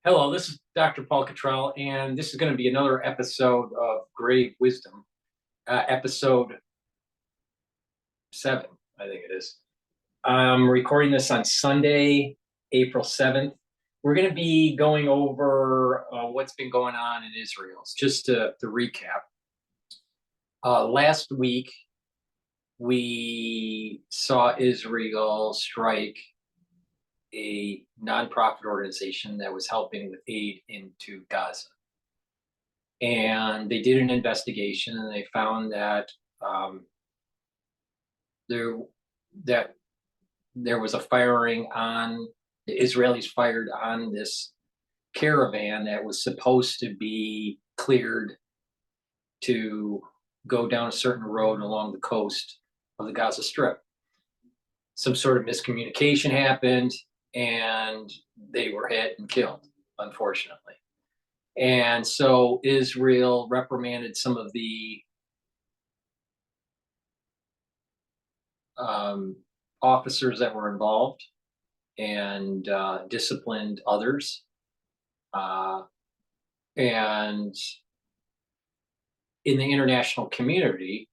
Hello, this is DrPaulCottrell, and this is going to be another episode of Grave Wisdom, episode 7, I think it is. I'm recording this on Sunday, April 7th. We're going to be going over what's been going on in Israel. Just to recap, last week we saw Israel strike a nonprofit organization that was helping with aid into Gaza. And they did an investigation, and they found that there was a firing on the Israelis fired on this caravan that was supposed to be cleared to go down a certain road along the coast of the Gaza Strip. Some sort of miscommunication happened, and they were hit and killed, unfortunately. And so Israel reprimanded some of the officers that were involved and disciplined others. And in the international community,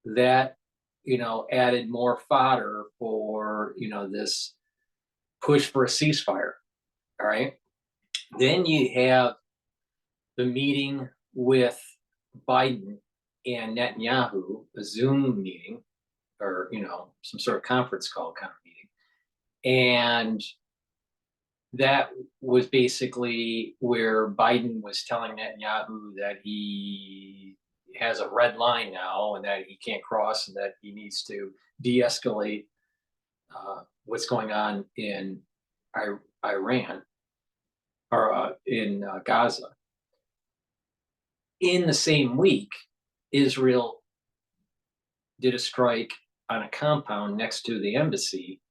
that added more fodder for this push for a ceasefire. All right. Then you have the meeting with Biden and Netanyahu, a Zoom meeting, or some sort of conference call kind of meeting, and that was basically where Biden was telling Netanyahu that he has a red line now and that he can't cross, and that he needs to de-escalate what's going on in Iran or in Gaza. In the same week, Israel did a strike on a compound next to the embassy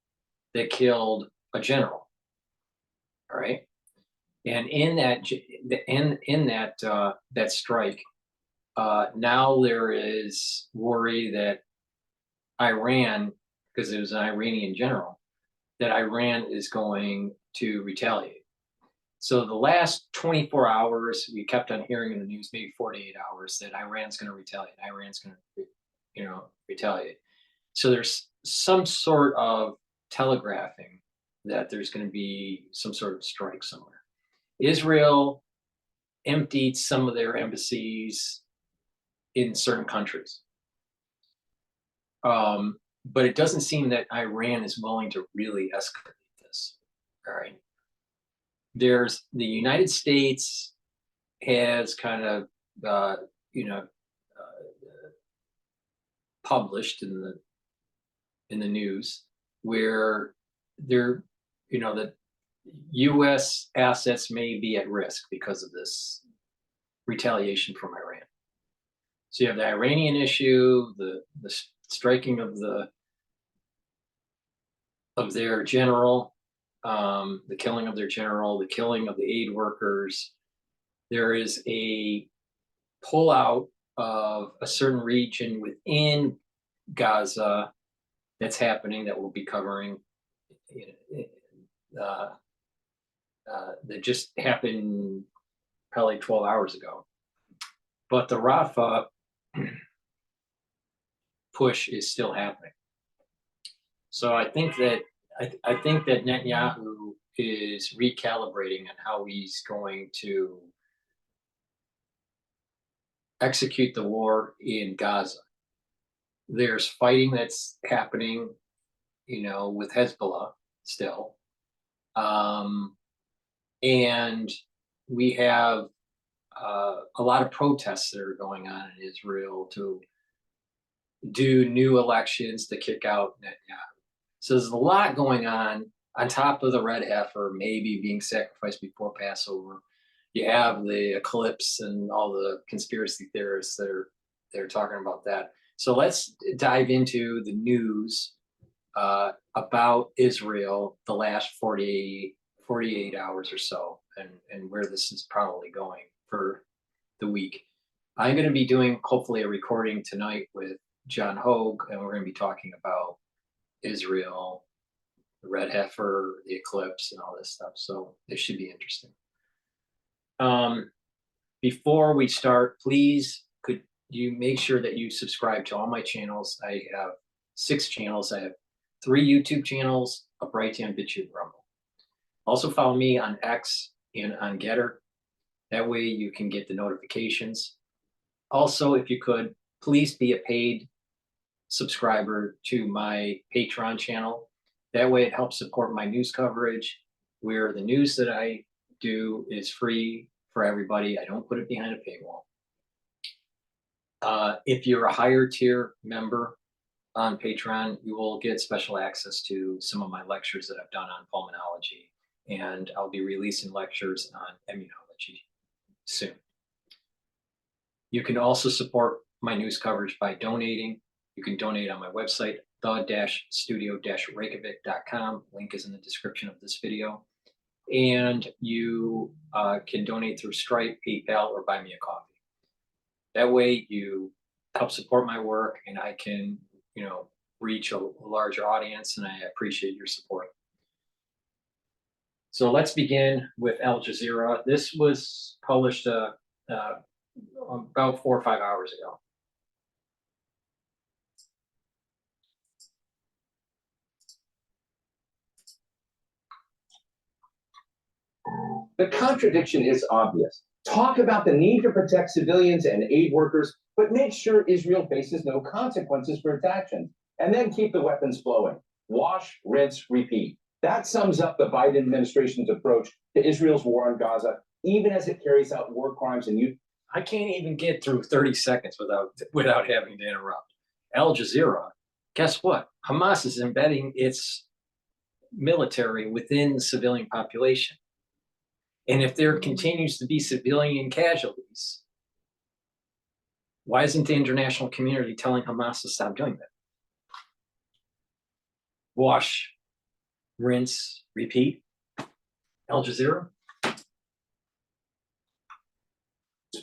that killed a general. All right, and in that strike, now there is worry that Iran, because it was an Iranian general, that Iran is going to retaliate. So the last 24 hours, we kept on hearing in the news, maybe 48 hours, that Iran's going to retaliate. Iran's going to, retaliate. So there's some sort of telegraphing that there's going to be some sort of strike somewhere. Israel emptied some of their embassies in certain countries. But it doesn't seem that Iran is willing to really escalate this. All right. There's the United States has kind of, published in the news where that U.S. assets may be at risk because of this retaliation from Iran. So you have the Iranian issue, the striking of their general, the killing of their general, the killing of the aid workers. There is a pullout of a certain region within Gaza that's happening that we'll be covering. That just happened probably 12 hours ago. But the Rafah push is still happening. So I think that Netanyahu is recalibrating on how he's going to execute the war in Gaza. There's fighting that's happening, with Hezbollah still. And we have a lot of protests that are going on in Israel to do new elections to kick out Netanyahu. So there's a lot going on top of the red heifer maybe being sacrificed before Passover. You have the eclipse and all the conspiracy theorists that are talking about that. So let's dive into the news about Israel the last 48 hours or so, and where this is probably going for the week. I'm going to be doing hopefully a recording tonight with John Hogue, and we're going to be talking about Israel the red heifer, the eclipse, and all this stuff. So this should be interesting. Before we start, please could you make sure that you subscribe to all my channels. I have 6 channels. I have 3 YouTube channels, a Brighteon, Bitchute, Rumble. Also follow me on X and on GETTR. That way you can get the notifications. Also, if you could, please be a paid subscriber to my Patreon channel. That way it helps support my news coverage, where the news that I do is free for everybody. I don't put it behind a paywall. If you're a higher tier member on Patreon, you will get special access to some of my lectures that I've done on pulmonology, and I'll be releasing lectures on immunology soon. You can also support my news coverage by donating. You can donate on my website, the-studio-reykjavik.com. Link is in the description of this video. And you can donate through Stripe, PayPal, or buy me a coffee. That way you help support my work, and I can, reach a larger audience, and I appreciate your support. So let's begin with Al Jazeera. This was published about 4 or 5 hours ago. The contradiction is obvious. Talk about the need to protect civilians and aid workers, but make sure Israel faces no consequences for its actions, and then keep the weapons flowing. Wash, rinse, repeat. That sums up the Biden administration's approach to Israel's war on Gaza, even as it carries out war crimes and youth. I can't even get through 30 seconds without having to interrupt. Al Jazeera, guess what? Hamas is embedding its military within the civilian population. And if there continues to be civilian casualties, why isn't the international community telling Hamas to stop doing that? Wash, rinse, repeat. Al Jazeera?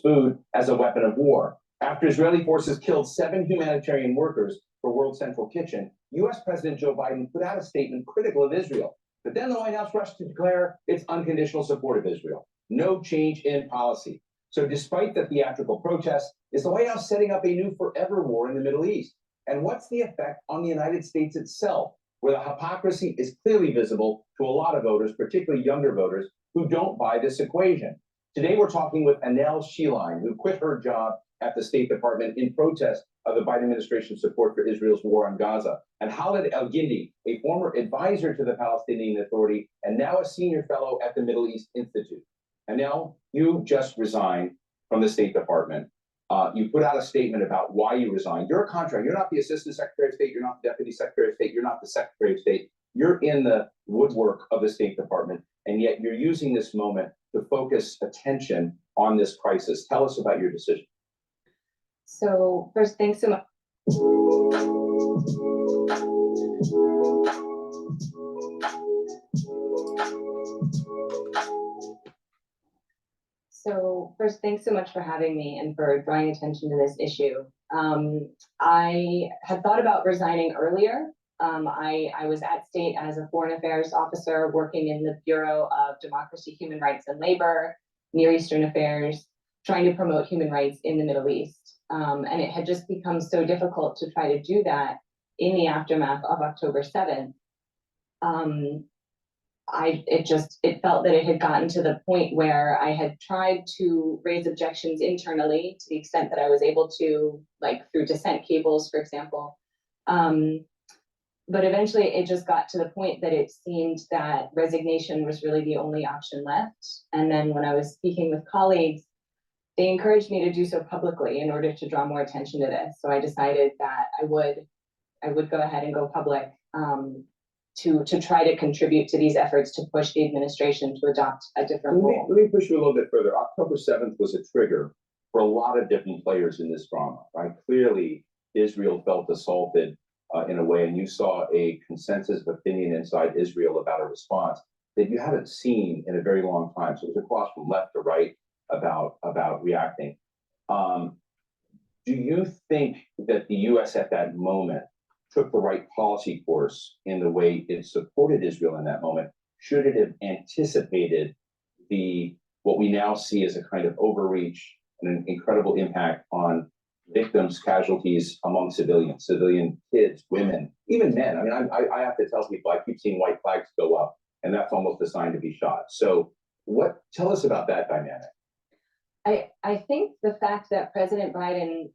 Food as a weapon of war. After Israeli forces killed 7 humanitarian workers for World Central Kitchen, U.S. President Joe Biden put out a statement critical of Israel. But then the White House rushed to declare its unconditional support of Israel. No change in policy. So despite the theatrical protests, is the White House setting up a new forever war in the Middle East? And what's the effect on the United States itself, where the hypocrisy is clearly visible to a lot of voters, particularly younger voters, who don't buy this equation? Today, we're talking with Anel Sheline, who quit her job at the State Department in protest of the Biden administration's support for Israel's war on Gaza, and Khalid El-Gindi, a former advisor to the Palestinian Authority and now a senior fellow at the Middle East Institute. Anel, you just resigned from the State Department. You put out a statement about why you resigned. You're a contractor. You're not the Assistant Secretary of State. You're not the Deputy Secretary of State. You're not the Secretary of State. You're in the woodwork of the State Department, and yet you're using this moment to focus attention on this crisis. Tell us about your decision. So first, thanks so much. Thanks so much for having me and for drawing attention to this issue. I had thought about resigning earlier. I was at State as a foreign affairs officer working in the Bureau of Democracy, Human Rights, and Labor, Near Eastern Affairs, trying to promote human rights in the Middle East. And it had just become so difficult to try to do that in the aftermath of October 7th. It felt that it had gotten to the point where I had tried to raise objections internally to the extent that I was able to, like through dissent cables, for example. But eventually it just got to the point that it seemed that resignation was really the only option left. And then when I was speaking with colleagues, they encouraged me to do so publicly in order to draw more attention to this. So I decided that I would go ahead and go public to try to contribute to these efforts to push the administration to adopt a different role. Let me push you a little bit further. October 7th was a trigger for a lot of different players in this drama, right? Clearly, Israel felt assaulted in a way, and you saw a consensus of opinion inside Israel about a response that you haven't seen in a very long time. So it was across from left to right about reacting. Do you think that the U.S. at that moment took the right policy course in the way it supported Israel in that moment? Should it have anticipated what we now see as a kind of overreach and an incredible impact on victims, casualties among civilian kids, women, even men? I mean, I have to tell people, I keep seeing white flags go up, and that's almost a sign to be shot. So tell us about that dynamic. I think the fact that President Biden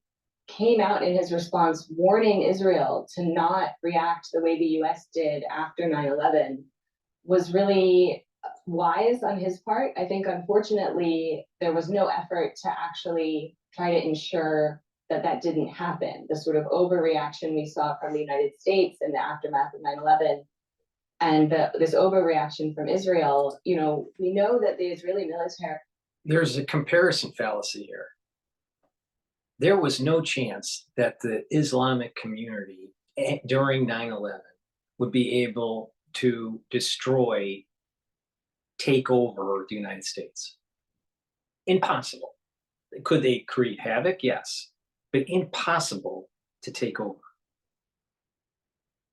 came out in his response warning Israel to not react the way the US did after 9/11 was really wise on his part. I think, unfortunately, there was no effort to actually try to ensure that that didn't happen. The sort of overreaction we saw from the United States in the aftermath of 9/11 and this overreaction from Israel, we know that the Israeli military. There's a comparison fallacy here. There was no chance that the Islamic community during 9/11 would be able to take over the United States. Impossible. Could they create havoc? Yes, but impossible to take over.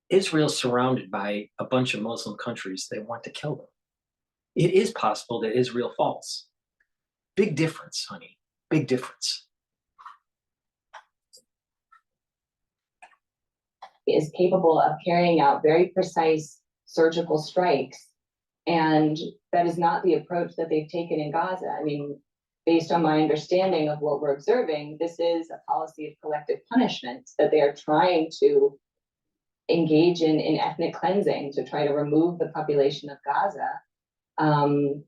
Israel's surrounded by a bunch of Muslim countries that want to kill them. It is possible that Israel falls. Big difference, honey. Big difference. Is capable of carrying out very precise surgical strikes. And that is not the approach that they've taken in Gaza. I mean, based on my understanding of what we're observing, this is a policy of collective punishment that they are trying to engage in ethnic cleansing, to try to remove the population of Gaza,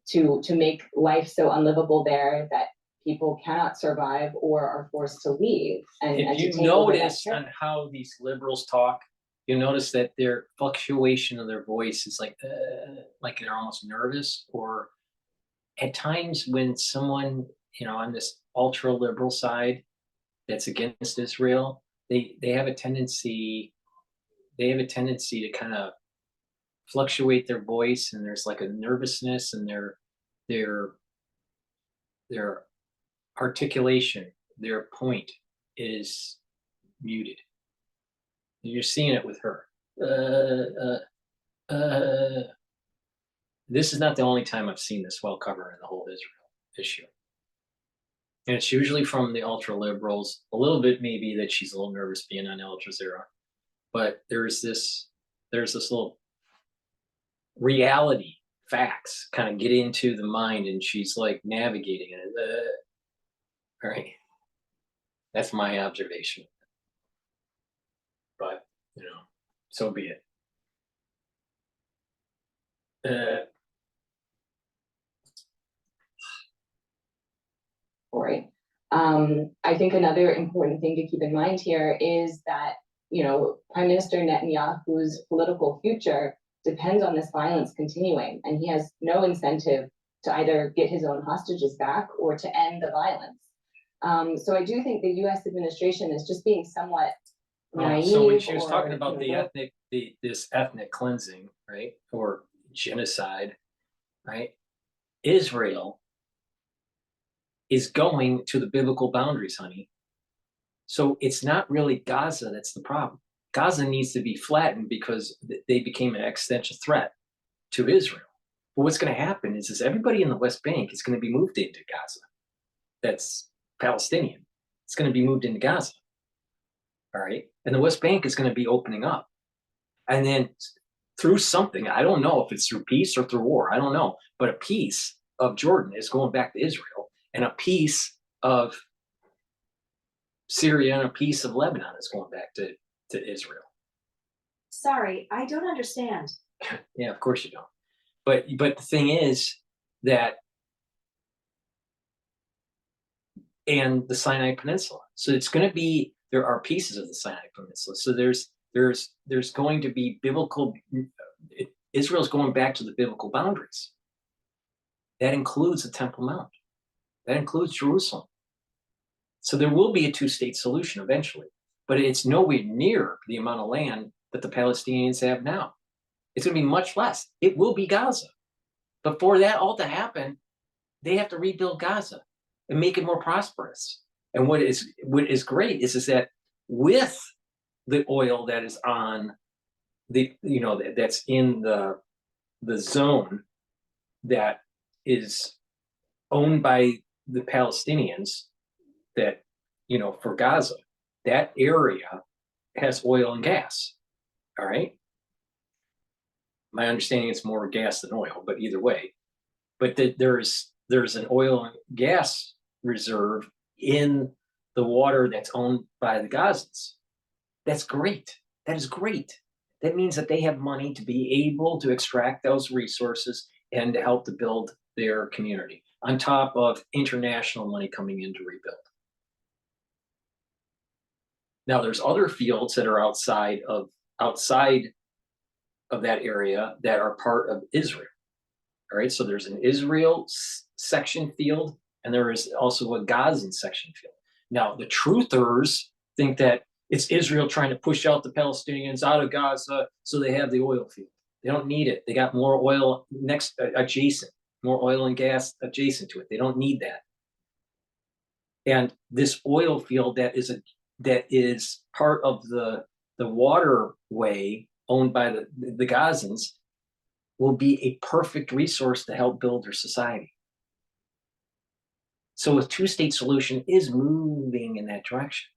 to make life so unlivable there that people cannot survive or are forced to leave. And if you notice on how these liberals talk, you notice that their fluctuation of their voice is like they're almost nervous, or at times when someone, on this ultra liberal side that's against Israel, they have a tendency to kind of fluctuate their voice, and there's like a nervousness, and their articulation, their point is muted. You're seeing it with her. This is not the only time I've seen this well covered in the whole Israel issue. And it's usually from the ultra liberals, a little bit maybe that she's a little nervous being on Al Jazeera, but there's this little reality facts kind of get into the mind, and she's like navigating it. All right. That's my observation. But, so be it. I think another important thing to keep in mind here is that, Prime Minister Netanyahu's political future depends on this violence continuing, and he has no incentive to either get his own hostages back or to end the violence. So I do think the U.S. administration is just being somewhat naive. So when she was talking about this ethnic cleansing, right, or genocide, right, Israel is going to the biblical boundaries, honey. So it's not really Gaza that's the problem. Gaza needs to be flattened because they became an existential threat to Israel. But what's going to happen is everybody in the West Bank is going to be moved into Gaza. That's Palestinian. It's going to be moved into Gaza. All right. And the West Bank is going to be opening up. And then through something, I don't know if it's through peace or through war, I don't know. But a piece of Jordan is going back to Israel, and a piece of Syria and a piece of Lebanon is going back to Israel. Sorry, I don't understand. Yeah, of course you don't. But the thing is that, and the Sinai Peninsula. So it's going to be, there are pieces of the Sinai Peninsula. So there's going to be biblical, Israel's going back to the biblical boundaries. That includes the Temple Mount. That includes Jerusalem. So there will be a two-state solution eventually, but it's nowhere near the amount of land that the Palestinians have now. It's going to be much less. It will be Gaza. But for that all to happen, they have to rebuild Gaza and make it more prosperous. And what is great is that with the oil that is on the, that's in the zone that is owned by the Palestinians, that, for Gaza, that area has oil and gas. All right. My understanding it's more gas than oil, but either way. But there's an oil and gas reserve in the water that's owned by the Gazans. That's great. That is great. That means that they have money to be able to extract those resources and to help to build their community, on top of international money coming in to rebuild. Now, there's other fields that are outside of that area that are part of Israel. All right, so there's an Israel section field, and there is also a Gazan section field. Now, the truthers think that it's Israel trying to push out the Palestinians out of Gaza so they have the oil field. They don't need it. They got more oil adjacent, more oil and gas adjacent to it. They don't need that. And this oil field that is part of the waterway owned by the Gazans will be a perfect resource to help build their society. So a two-state solution is moving in that direction.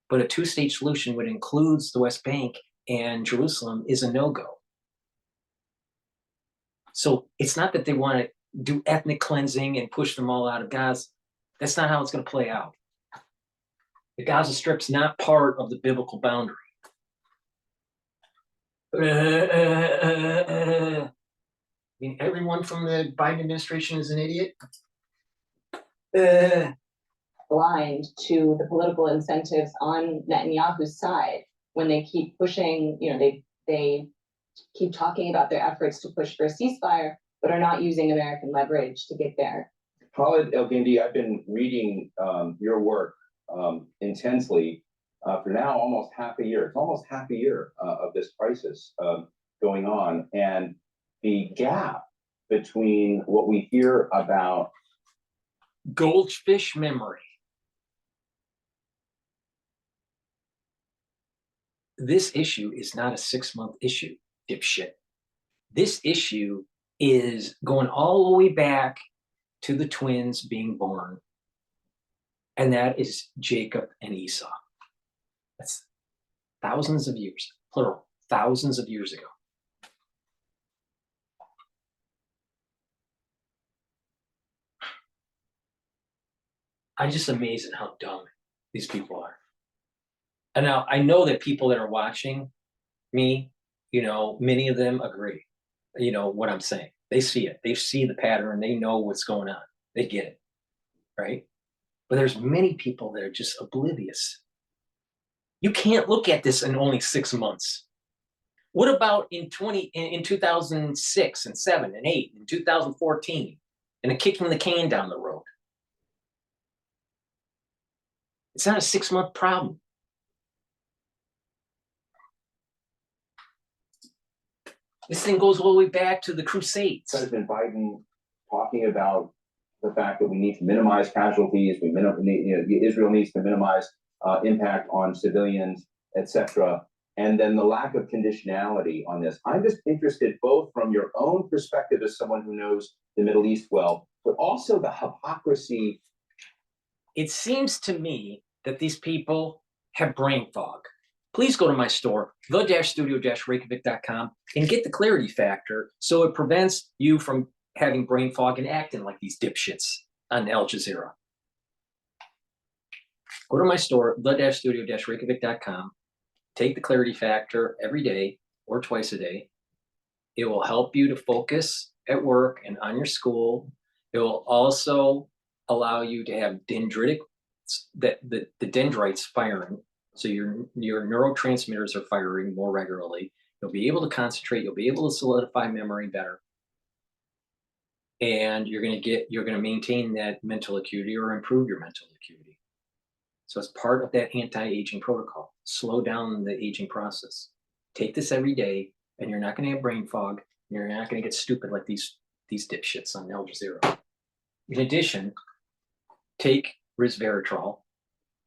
But a two-state solution, which includes the West Bank and Jerusalem, is a no-go. So it's not that they want to do ethnic cleansing and push them all out of Gaza. That's not how it's going to play out. The Gaza Strip's not part of the biblical boundary. I mean, everyone from the Biden administration is an idiot. Blind to the political incentives on Netanyahu's side when they keep pushing, they keep talking about their efforts to push for a ceasefire, but are not using American leverage to get there. Khalid El-Gindi, I've been reading your work intensely for now almost half a year. It's almost half a year of this crisis going on, and the gap between what we hear about Goldfish Memory. This issue is not a 6-month issue, dipshit. This issue is going all the way back to the twins being born, and that is Jacob and Esau. That's thousands of years, plural, thousands of years ago. I'm just amazed at how dumb these people are. And now I know that people that are watching me, many of them agree, what I'm saying. They see it. They see the pattern. They know what's going on. They get it, right? But there's many people that are just oblivious. You can't look at this in only 6 months. What about in 2006 and 7 and 8 and 2014 and kicking the can down the road? It's not a 6-month problem. This thing goes all the way back to the Crusades. President Biden talking about the fact that we need to minimize casualties, Israel needs to minimize impact on civilians, etc. And then the lack of conditionality on this. I'm just interested both from your own perspective as someone who knows the Middle East well, but also the hypocrisy. It seems to me that these people have brain fog. Please go to my store, the-studio-reykjavik.com, and get the clarity factor so it prevents you from having brain fog and acting like these dipshits on Al Jazeera. Go to my store, the-studio-reykjavik.com, take the clarity factor every day or twice a day. It will help you to focus at work and on your school. It will also allow you to have dendritic, the dendrites firing. So your neurotransmitters are firing more regularly. You'll be able to concentrate. You'll be able to solidify memory better. And you're going to maintain that mental acuity or improve your mental acuity. So it's part of that anti-aging protocol. Slow down the aging process. Take this every day, and you're not going to have brain fog. You're not going to get stupid like these dipshits on Al Jazeera. In addition, take resveratrol.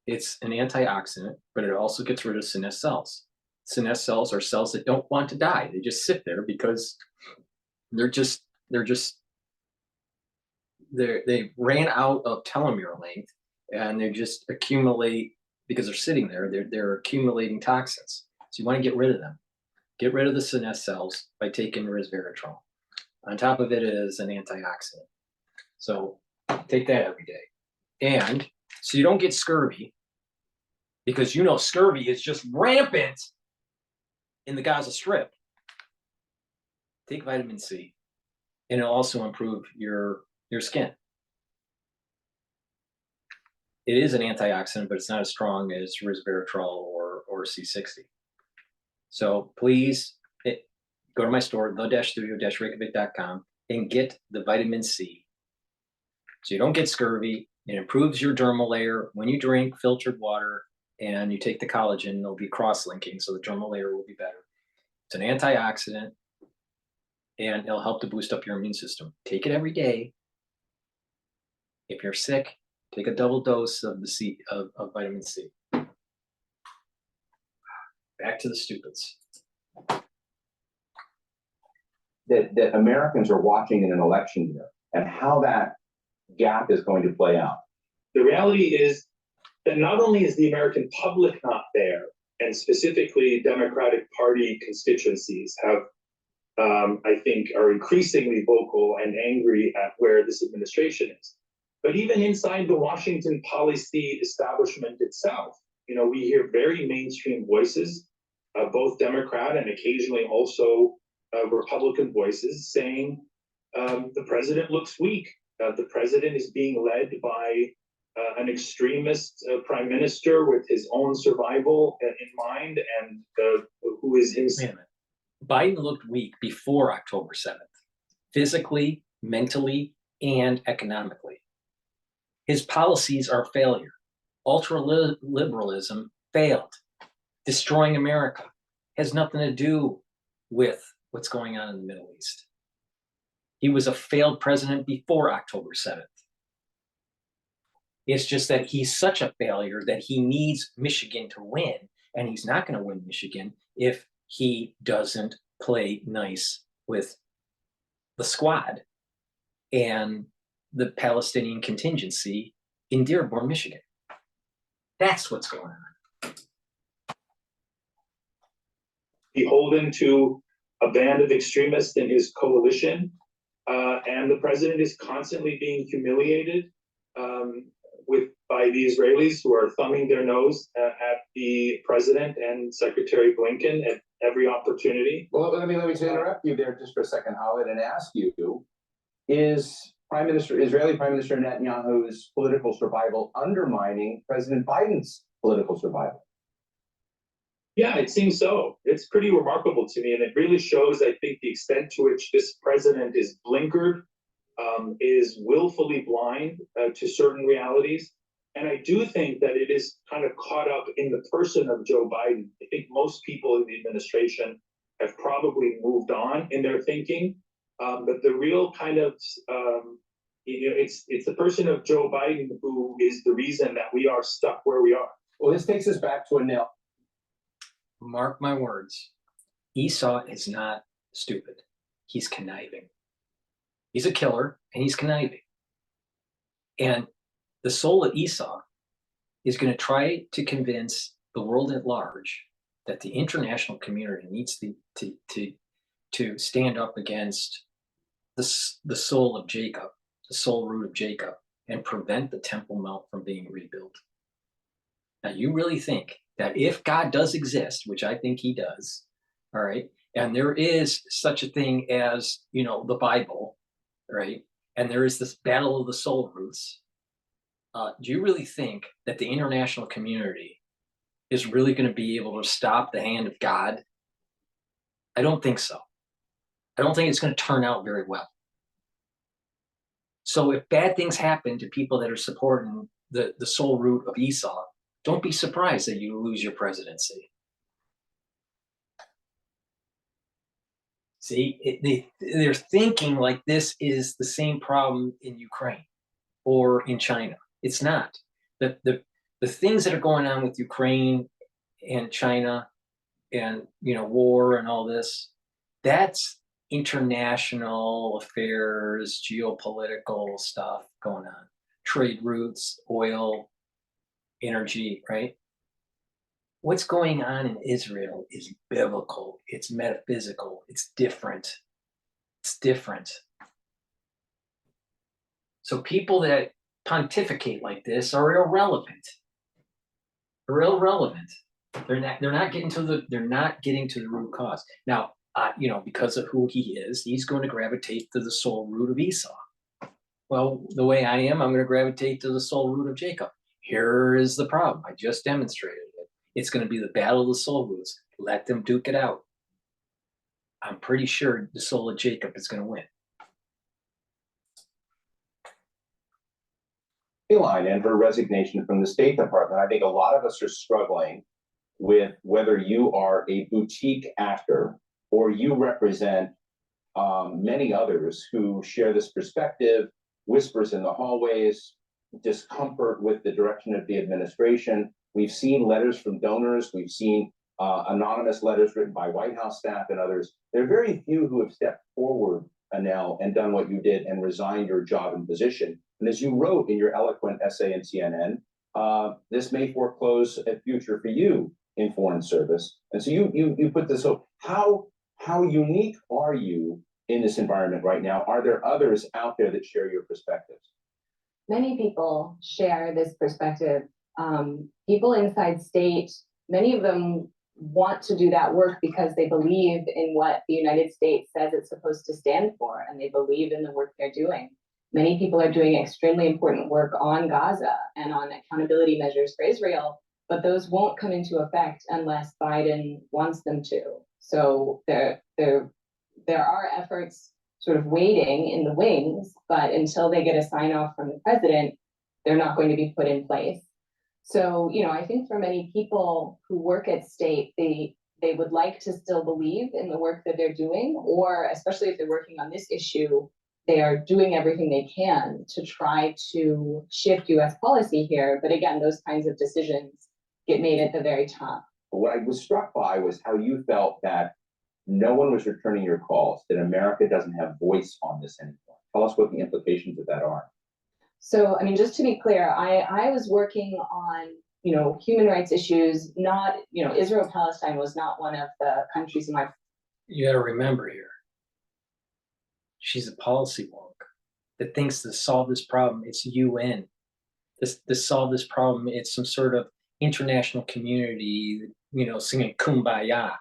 It's an antioxidant, but it also gets rid of senescent cells. Senescent cells are cells that don't want to die. They just sit there because they ran out of telomere length, and they just accumulate because they're sitting there. They're accumulating toxins. So you want to get rid of them. Get rid of the senescent cells by taking resveratrol. On top of it is an antioxidant. So take that every day. And so you don't get scurvy, because you know scurvy is just rampant in the Gaza Strip. Take vitamin C, and it'll also improve your skin. It is an antioxidant, but it's not as strong as resveratrol or C60. So please go to my store, the-studio-reykjavik.com, and get the vitamin C. So you don't get scurvy. It improves your dermal layer. When you drink filtered water and you take the collagen, it'll be cross-linking, so the dermal layer will be better. It's an antioxidant, and it'll help to boost up your immune system. Take it every day. If you're sick, take a double dose of of vitamin C. Back to the stupids. That Americans are watching in an election year, and how that gap is going to play out. The reality is that not only is the American public not there, and specifically Democratic Party constituencies have, I think, are increasingly vocal and angry at where this administration is. But even inside the Washington policy establishment itself, you know, we hear very mainstream voices, both Democrat and occasionally also Republican voices saying the president looks weak. The president is being led by an extremist prime minister with his own survival in mind, and who is himself. Wait a minute. Biden looked weak before October 7th, physically, mentally, and economically. His policies are failure. Ultra-liberalism failed. Destroying America has nothing to do with what's going on in the Middle East. He was a failed president before October 7th. It's just that he's such a failure that he needs Michigan to win, and he's not going to win Michigan if he doesn't play nice with the squad and the Palestinian contingency in Dearborn, Michigan. That's what's going on. Beholden to a band of extremists in his coalition, and the president is constantly being humiliated by the Israelis, who are thumbing their nose at the president and Secretary Blinken at every opportunity. Well, let me interrupt you there just for a second, Howard, and ask you: is Israeli Prime Minister Netanyahu's political survival undermining President Biden's political survival? Yeah, it seems so. It's pretty remarkable to me, and it really shows, I think, the extent to which this president is blinkered, is willfully blind to certain realities. And I do think that it is kind of caught up in the person of Joe Biden. I think most people in the administration have probably moved on in their thinking, but the real kind of, it's the person of Joe Biden who is the reason that we are stuck where we are. Well, this takes us back to a nil. Mark my words. Esau is not stupid. He's conniving. He's a killer, and he's conniving. And the soul of Esau is going to try to convince the world at large that the international community needs to stand up against the soul of Jacob, the soul root of Jacob, and prevent the Temple Mount from being rebuilt. Now, you really think that if God does exist, which I think he does, all right, and there is such a thing as, you know, the Bible, right, and there is this battle of the soul roots, do you really think that the international community is really going to be able to stop the hand of God? I don't think so. I don't think it's going to turn out very well. So if bad things happen to people that are supporting the soul root of Esau, don't be surprised that you lose your presidency. See, they're thinking like this is the same problem in Ukraine or in China. It's not. The the things that are going on with Ukraine and China and, you know, war and all this, that's international affairs, geopolitical stuff going on, trade routes, oil, energy, right? What's going on in Israel is biblical, it's metaphysical, it's different. It's different. So people that pontificate like this are irrelevant. They're irrelevant. They're not getting to the root cause. Now, you know, because of who he is, he's going to gravitate to the soul root of Esau. Well, the way I am, I'm going to gravitate to the soul root of Jacob. Here is the problem. I just demonstrated it. It's going to be the battle of the soul roots. Let them duke it out. I'm pretty sure the soul of Jacob is going to win. Line and her resignation from the State Department. I think a lot of us are struggling with whether you are a boutique actor or you represent many others who share this perspective, whispers in the hallways, discomfort with the direction of the administration. We've seen letters from donors. We've seen anonymous letters written by White House staff and others. There are very few who have stepped forward, Anel, and done what you did and resigned your job and position. And as you wrote in your eloquent essay in CNN, this may foreclose a future for you in foreign service. And so you put this, so how unique are you in this environment right now? Are there others out there that share your perspectives? Many people share this perspective. People inside state, many of them want to do that work because they believe in what the United States says it's supposed to stand for, and they believe in the work they're doing. Many people are doing extremely important work on Gaza and on accountability measures for Israel, but those won't come into effect unless Biden wants them to. So there are efforts sort of waiting in the wings, but until they get a sign off from the president, they're not going to be put in place. So, you know, I think for many people who work at state, they would like to still believe in the work that they're doing, or especially if they're working on this issue, they are doing everything they can to try to shift US policy here. But again, those kinds of decisions get made at the very top. What I was struck by was how you felt that no one was returning your calls, that America doesn't have voice on this anymore. Tell us what the implications of that are. So, I mean, just to be clear, I was working on, you know, human rights issues, not, you know, Israel-Palestine was not one of the countries in my... You got to remember here, she's a policy wonk that thinks to solve this problem, it's UN. To solve this problem, it's some sort of international community, you know, singing Kumbaya.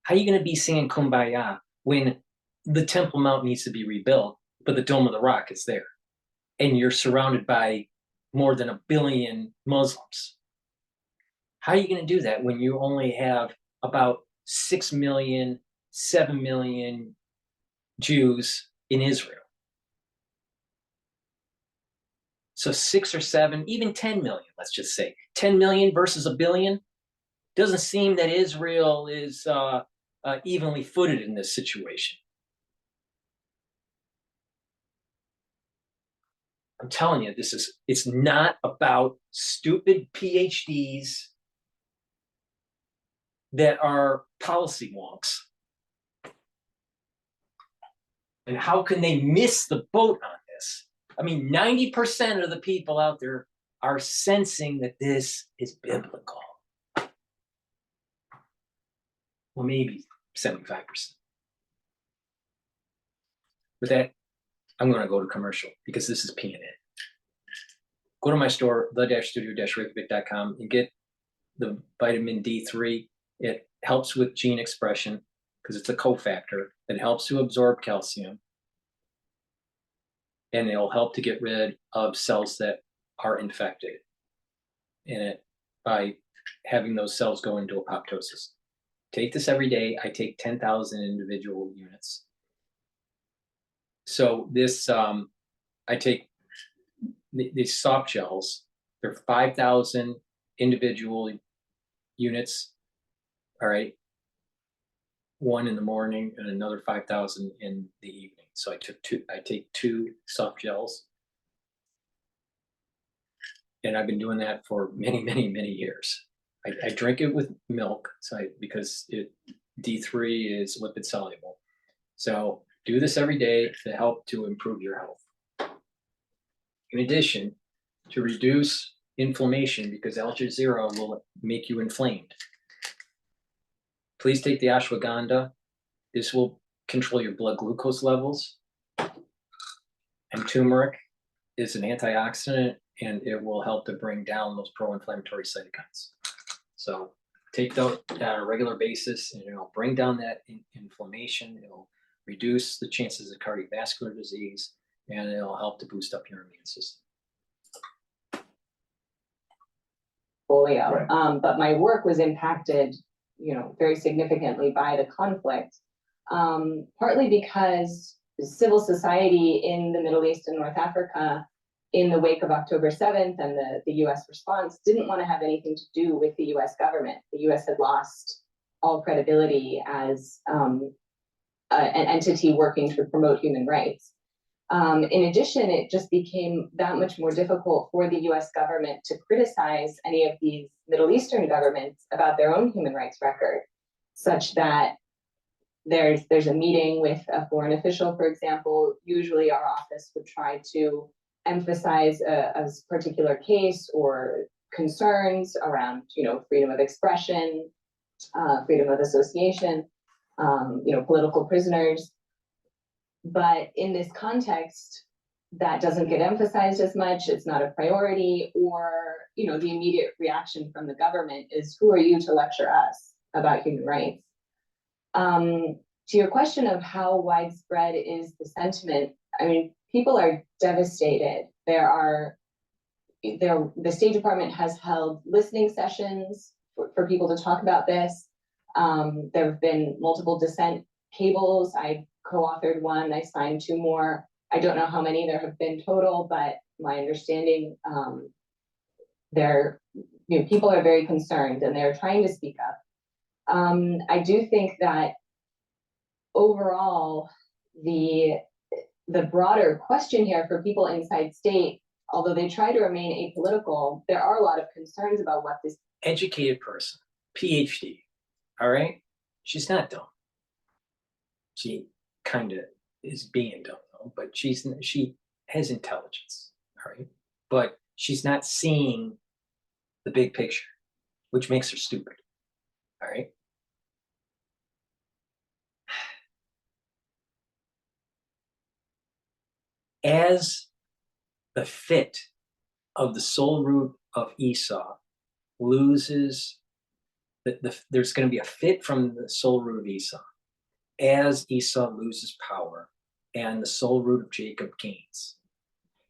How are you going to be singing Kumbaya when the Temple Mount needs to be rebuilt, but the Dome of the Rock is there? And you're surrounded by more than 1 billion Muslims. How are you going to do that when you only have about 6 million, 7 million Jews in Israel? So 6 or 7, even 10 million, let's just say. 10 million versus 1 billion. Doesn't seem that Israel is evenly footed in this situation. I'm telling you, it's not about stupid PhDs that are policy wonks. And how can they miss the boat on this? I mean, 90% of the people out there are sensing that this is biblical. Well, maybe 75%. With that, I'm going to go to commercial because this is PNN. Go to my store, the-studio-reykjavik.com, and get the vitamin D3. It helps with gene expression because it's a cofactor that helps to absorb calcium. And it'll help to get rid of cells that are infected in it by having those cells go into apoptosis. Take this every day. I take 10,000 individual units. So this, I take these soft gels. They're 5,000 individual units. All right. One in the morning and another 5,000 in the evening. So I take 2 soft gels. And I've been doing that for many, many, many years. I drink it with milk because D3 is lipid soluble. So do this every day to help to improve your health. In addition, to reduce inflammation, because Jazeera will make you inflamed, please take the ashwagandha. This will control your blood glucose levels. And turmeric is an antioxidant, and it will help to bring down those pro-inflammatory cytokines. So take that on a regular basis, and it'll bring down that inflammation. It'll reduce the chances of cardiovascular disease, and it'll help to boost up your immune system. Portfolio. Right. But my work was impacted, very significantly by the conflict, partly because civil society in the Middle East and North Africa, in the wake of October 7th and the US response, didn't want to have anything to do with the US government. The US had lost all credibility as an entity working to promote human rights. In addition, it just became that much more difficult for the US government to criticize any of these Middle Eastern governments about their own human rights record, such that there's a meeting with a foreign official, for example. Usually our office would try to emphasize a particular case or concerns around, freedom of expression, freedom of association, political prisoners. But in this context, that doesn't get emphasized as much. It's not a priority, or, the immediate reaction from the government is, who are you to lecture us about human rights? To your question of how widespread is the sentiment, I mean, people are devastated. The State Department has held listening sessions for people to talk about this. There have been multiple dissent cables. I co-authored one. I signed 2 more. I don't know how many there have been total, but my understanding, people are very concerned and they're trying to speak up. I do think that overall, the broader question here for people inside state, although they try to remain apolitical, there are a lot of concerns about what this Educated person, PhD, all right? She's not dumb. She kind of is being dumb, though, but she has intelligence, all right? But she's not seeing the big picture, which makes her stupid, all right? As the fit of the soul root of Esau loses, there's going to be a fit from the soul root of Esau as Esau loses power and the soul root of Jacob gains.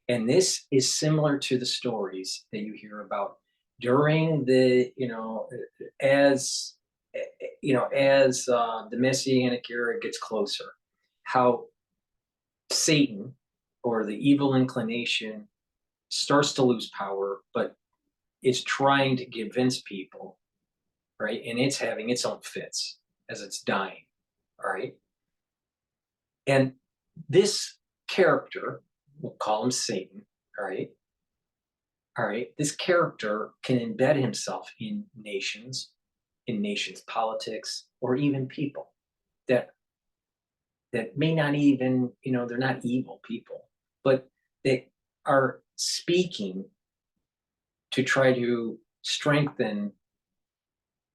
And this is similar to the stories that you hear about during the, as the Messianic era gets closer, how Satan, or the evil inclination, starts to lose power, but is trying to convince people, right? And it's having its own fits as it's dying, all right? And this character, we'll call him Satan, all right? All right, this character can embed himself in nations politics, or even people that may not even, they're not evil people, but they are speaking to try to strengthen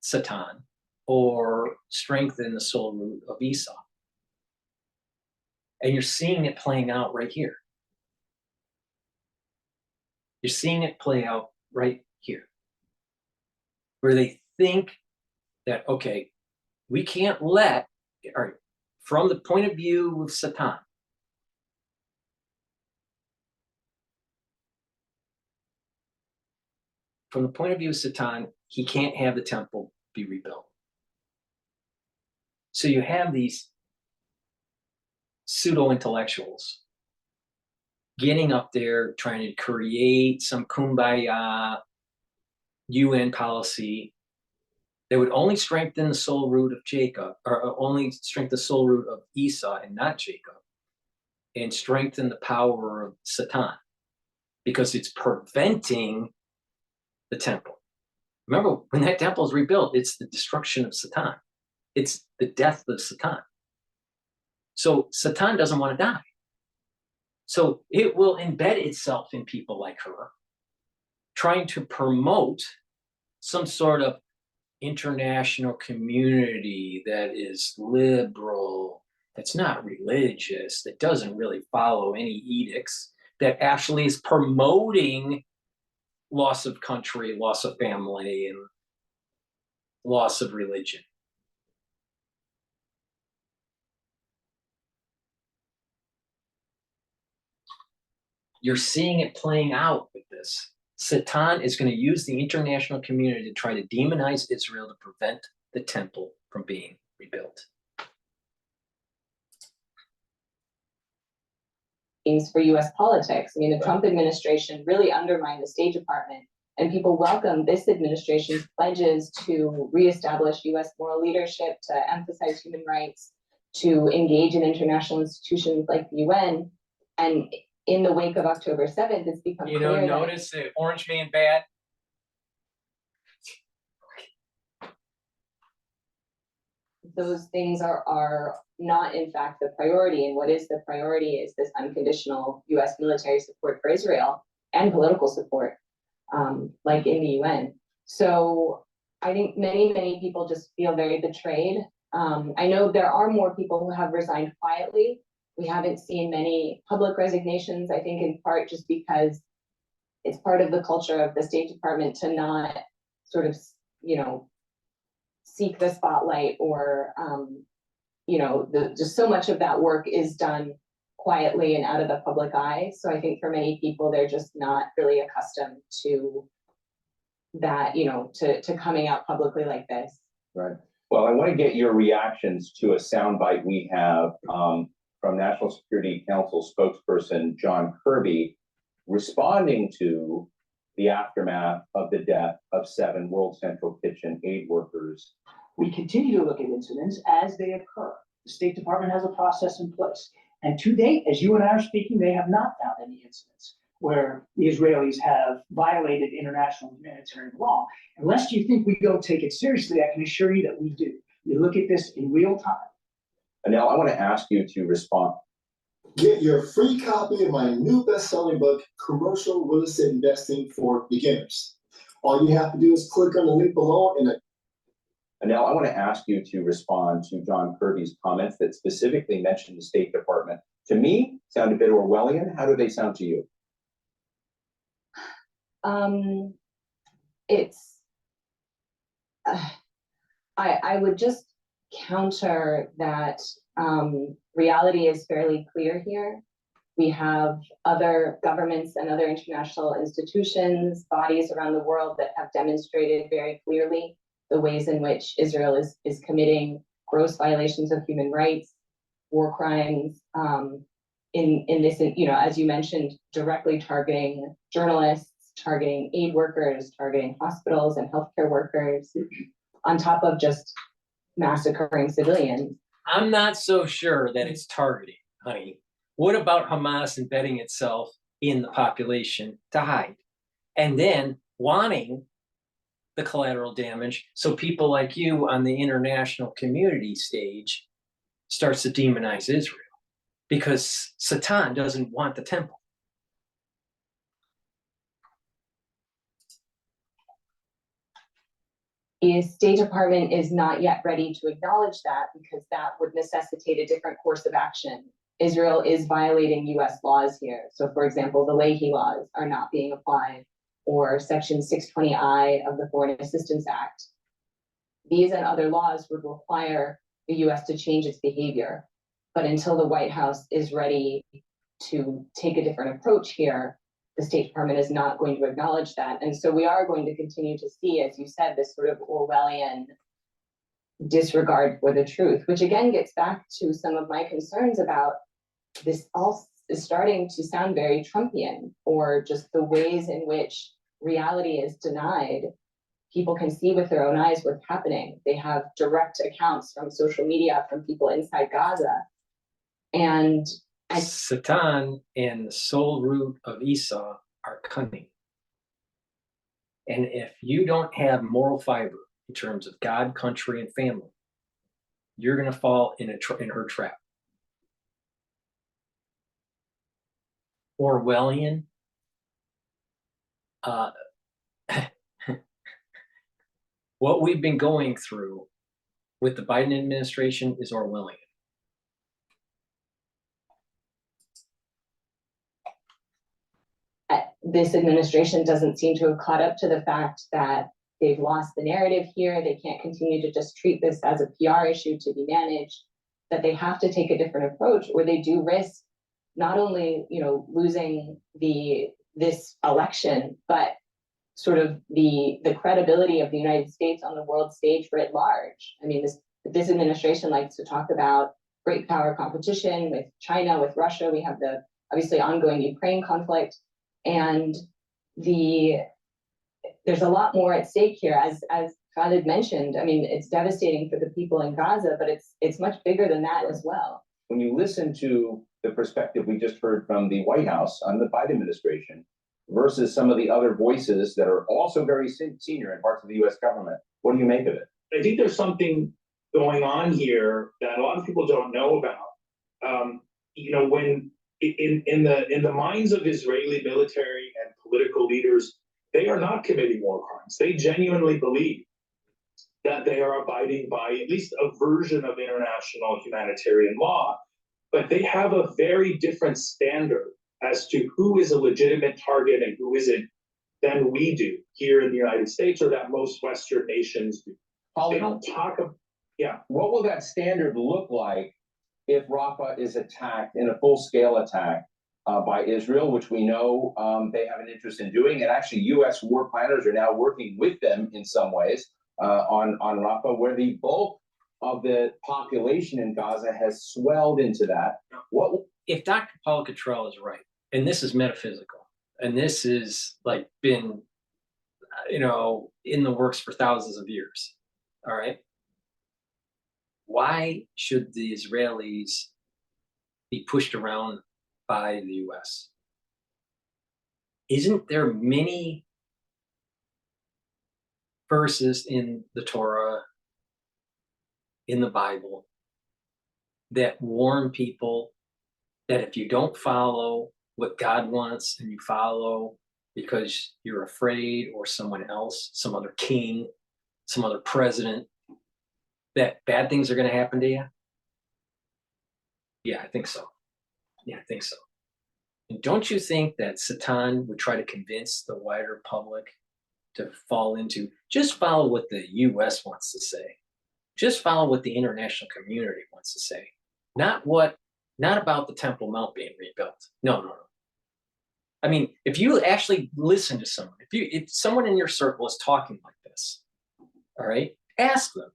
Satan or strengthen the soul root of Esau. And you're seeing it playing out right here. You're seeing it play out right here, where they think that, okay, we can't let, all right, from the point of view of Satan, he can't have the temple be rebuilt. So you have these pseudo-intellectuals getting up there trying to create some kumbaya UN policy that would only strengthen the soul root of Jacob, or only strengthen the soul root of Esau and not Jacob, and strengthen the power of Satan, because it's preventing the temple. Remember, when that temple is rebuilt, it's the destruction of Satan. It's the death of Satan. So Satan doesn't want to die. So it will embed itself in people like her, trying to promote some sort of international community that is liberal, that's not religious, that doesn't really follow any edicts, that actually is promoting loss of country, loss of family, and loss of religion. You're seeing it playing out with this. Satan is going to use the international community to try to demonize Israel to prevent the temple from being rebuilt. For US politics. I mean, the Trump administration really undermined the State Department, and people welcome this administration's pledges to reestablish US moral leadership, to emphasize human rights, to engage in international institutions like the UN. And in the wake of October 7th, it's become You clear know, notice the orange man bad. those things are not in fact the priority. And what is the priority is this unconditional US military support for Israel and political support, like in the UN. So I think many people just feel very betrayed. I know there are more people who have resigned quietly. We haven't seen many public resignations, I think in part just because it's part of the culture of the State Department to not sort of, seek the spotlight, or just so much of that work is done quietly and out of the public eye. So I think for many people, they're just not really accustomed to that, to coming out publicly like this. Right. Well, I want to get your reactions to a soundbite we have from National Security Council spokesperson John Kirby responding to the aftermath of the death of 7 World Central Kitchen aid workers. We continue to look at incidents as they occur. The State Department has a process in place. And to date, as you and I are speaking, they have not found any incidents where the Israelis have violated international humanitarian law. Unless you think we don't take it seriously, I can assure you that we do. We look at this in real time. And now I want to ask you to respond. Get your free copy of my new best-selling book, Commercial Real Estate Investing for Beginners. All you have to do is click on the link below And now I want to ask you to respond to John Kirby's comments that specifically mentioned the State Department. To me, sound a bit Orwellian. How do they sound to you? I would just counter that reality is fairly clear here. We have other governments and other international institutions, bodies around the world that have demonstrated very clearly the ways in which Israel is committing gross violations of human rights, war crimes, in this, as you mentioned, directly targeting journalists, targeting aid workers, targeting hospitals and healthcare workers, on top of just massacring civilians. I'm not so sure that it's targeting, honey. What about Hamas embedding itself in the population to hide, and then wanting the collateral damage so people like you on the international community stage starts to demonize Israel because Satan doesn't want the temple? The State Department is not yet ready to acknowledge that because that would necessitate a different course of action. Israel is violating US laws here. So for example, the Leahy laws are not being applied, or Section 620I of the Foreign Assistance Act. These and other laws would require the US to change its behavior. But until the White House is ready to take a different approach here, the State Department is not going to acknowledge that. And so we are going to continue to see, as you said, this sort of Orwellian disregard for the truth, which again gets back to some of my concerns about this all is starting to sound very Trumpian, or just the ways in which reality is denied. People can see with their own eyes what's happening. They have direct accounts from social media from people inside Gaza. And Satan and the soul root of Esau are cunning. And if you don't have moral fiber in terms of God, country, and family, you're going to fall in her trap. Orwellian. What we've been going through with the Biden administration is Orwellian. This administration doesn't seem to have caught up to the fact that they've lost the narrative here. They can't continue to just treat this as a PR issue to be managed, that they have to take a different approach, or they do risk not only, losing this election, but sort of the credibility of the United States on the world stage writ large. I mean, this administration likes to talk about great power competition with China, with Russia. We have the obviously ongoing Ukraine conflict, and there's a lot more at stake here. As Khalid mentioned, I mean, it's devastating for the people in Gaza, but it's much bigger than that as well. When you listen to the perspective we just heard from the White House on the Biden administration versus some of the other voices that are also very senior in parts of the U.S. government, what do you make of it? I think there's something going on here that a lot of people don't know about. When in the minds of Israeli military and political leaders, they are not committing war crimes. They genuinely believe that they are abiding by at least a version of international humanitarian law, but they have a very different standard as to who is a legitimate target and who isn't than we do here in the United States, or that most Western nations do. They don't talk about, What will that standard look like if Rafah is attacked in a full-scale attack by Israel, which we know they have an interest in doing, and actually U.S. war planners are now working with them in some ways on Rafah, where the bulk of the population in Gaza has swelled into that. If DrPaulCottrell is right, and this is metaphysical, and this is like been, in the works for thousands of years, all right? Why should the Israelis be pushed around by the U.S.? Isn't there many verses in the Torah, in the Bible, that warn people that if you don't follow what God wants and you follow because you're afraid, or someone else, some other king, some other president, that bad things are going to happen to you? Yeah, I think so. And don't you think that Satan would try to convince the wider public to fall into, just follow what the U.S. wants to say, just follow what the international community wants to say, not about the Temple Mount being rebuilt. No. I mean, if you actually listen to someone, if someone in your circle is talking like this, all right, ask them,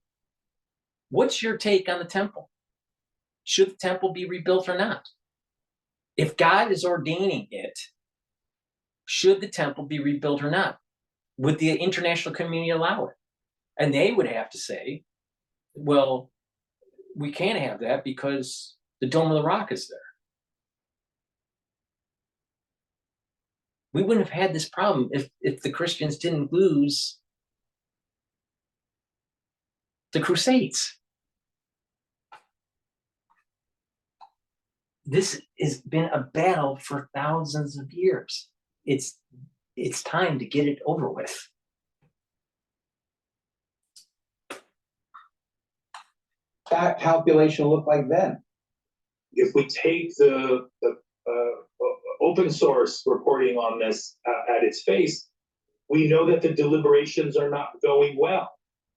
what's your take on the temple? Should the temple be rebuilt or not? If God is ordaining it, should the temple be rebuilt or not? Would the international community allow it? And they would have to say, well, we can't have that because the Dome of the Rock is there. We wouldn't have had this problem if the Christians didn't lose the Crusades. This has been a battle for thousands of years. It's time to get it over with. That calculation looked like then. if we take the open source reporting on this at its face, we know that the deliberations are not going well.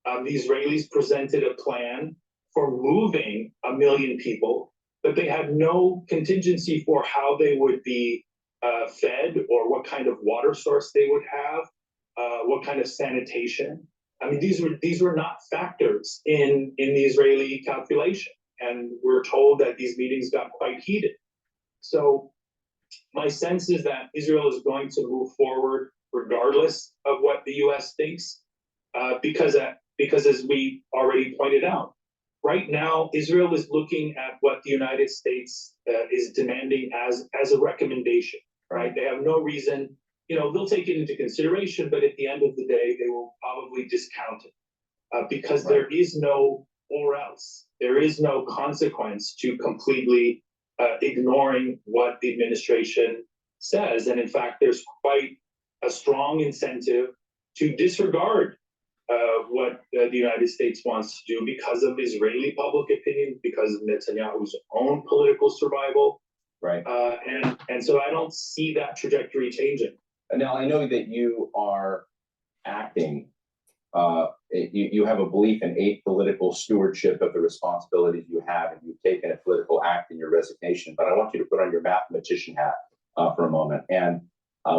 The Israelis presented a plan for moving 1 million people, but they had no contingency for how they would be fed or what kind of water source they would have, what kind of sanitation. I mean, these were not factors in the Israeli calculation, and we're told that these meetings got quite heated. So my sense is that Israel is going to move forward regardless of what the U.S. thinks, because as we already pointed out, right now Israel is looking at what the United States is demanding as a recommendation. Right? They have no reason they'll take it into consideration, but at the end of the day, they will probably discount it because there is no or else. There is no consequence to completely ignoring what the administration says. And in fact, there's quite a strong incentive to disregard what the United States wants to do because of Israeli public opinion, because of Netanyahu's own political survival. Right. And so I don't see that trajectory changing. Now, I know that you are acting, you have a belief in apolitical stewardship of the responsibilities you have, and you've taken a political act in your resignation, but I want you to put on your mathematician hat for a moment. And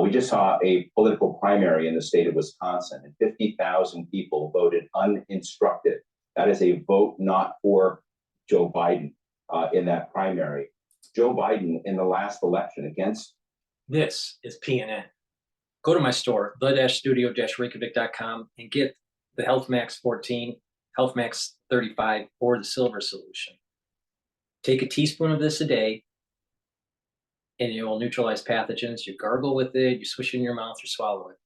we just saw a political primary in the state of Wisconsin, and 50,000 people voted uninstructed. That is a vote not for Joe Biden in that primary. Joe Biden in the last election against. This is PNN. Go to my store, the-studio-reykjavik.com, and get the Health Max 14, Health Max 35, or the Silver Solution. Take a teaspoon of this a day, and it will neutralize pathogens. You gargle with it, you swish it in your mouth, you swallow it.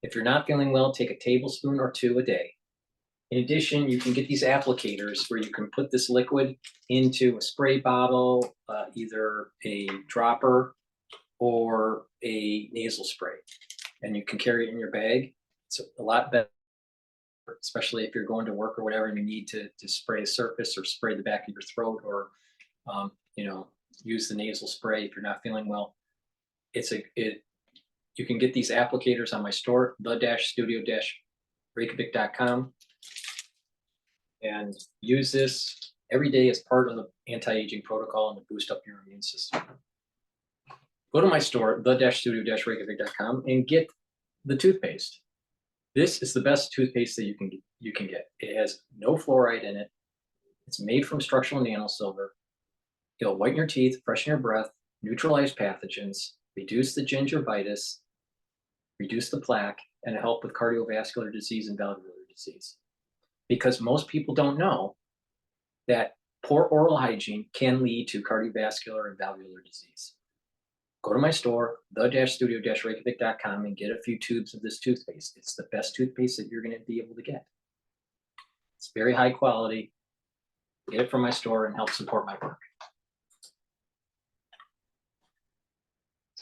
If you're not feeling well, take a tablespoon or two a day. In addition, you can get these applicators where you can put this liquid into a spray bottle, either a dropper or a nasal spray, and you can carry it in your bag. It's a lot better, especially if you're going to work or whatever and you need to spray a surface or spray the back of your throat, or use the nasal spray if you're not feeling well. You can get these applicators on my store, the-studio-reykjavik.com, and use this every day as part of the anti-aging protocol and to boost up your immune system. Go to my store, the-studio-reykjavik.com, and get the toothpaste. This is the best toothpaste that you can get. It has no fluoride in it. It's made from structural nanosilver. It'll whiten your teeth, freshen your breath, neutralize pathogens, reduce the gingivitis, reduce the plaque, and help with cardiovascular disease and valvular disease. Because most people don't know that poor oral hygiene can lead to cardiovascular and valvular disease. Go to my store, the-studio-reykjavik.com, and get a few tubes of this toothpaste. It's the best toothpaste that you're going to be able to get. It's very high quality. Get it from my store and help support my work.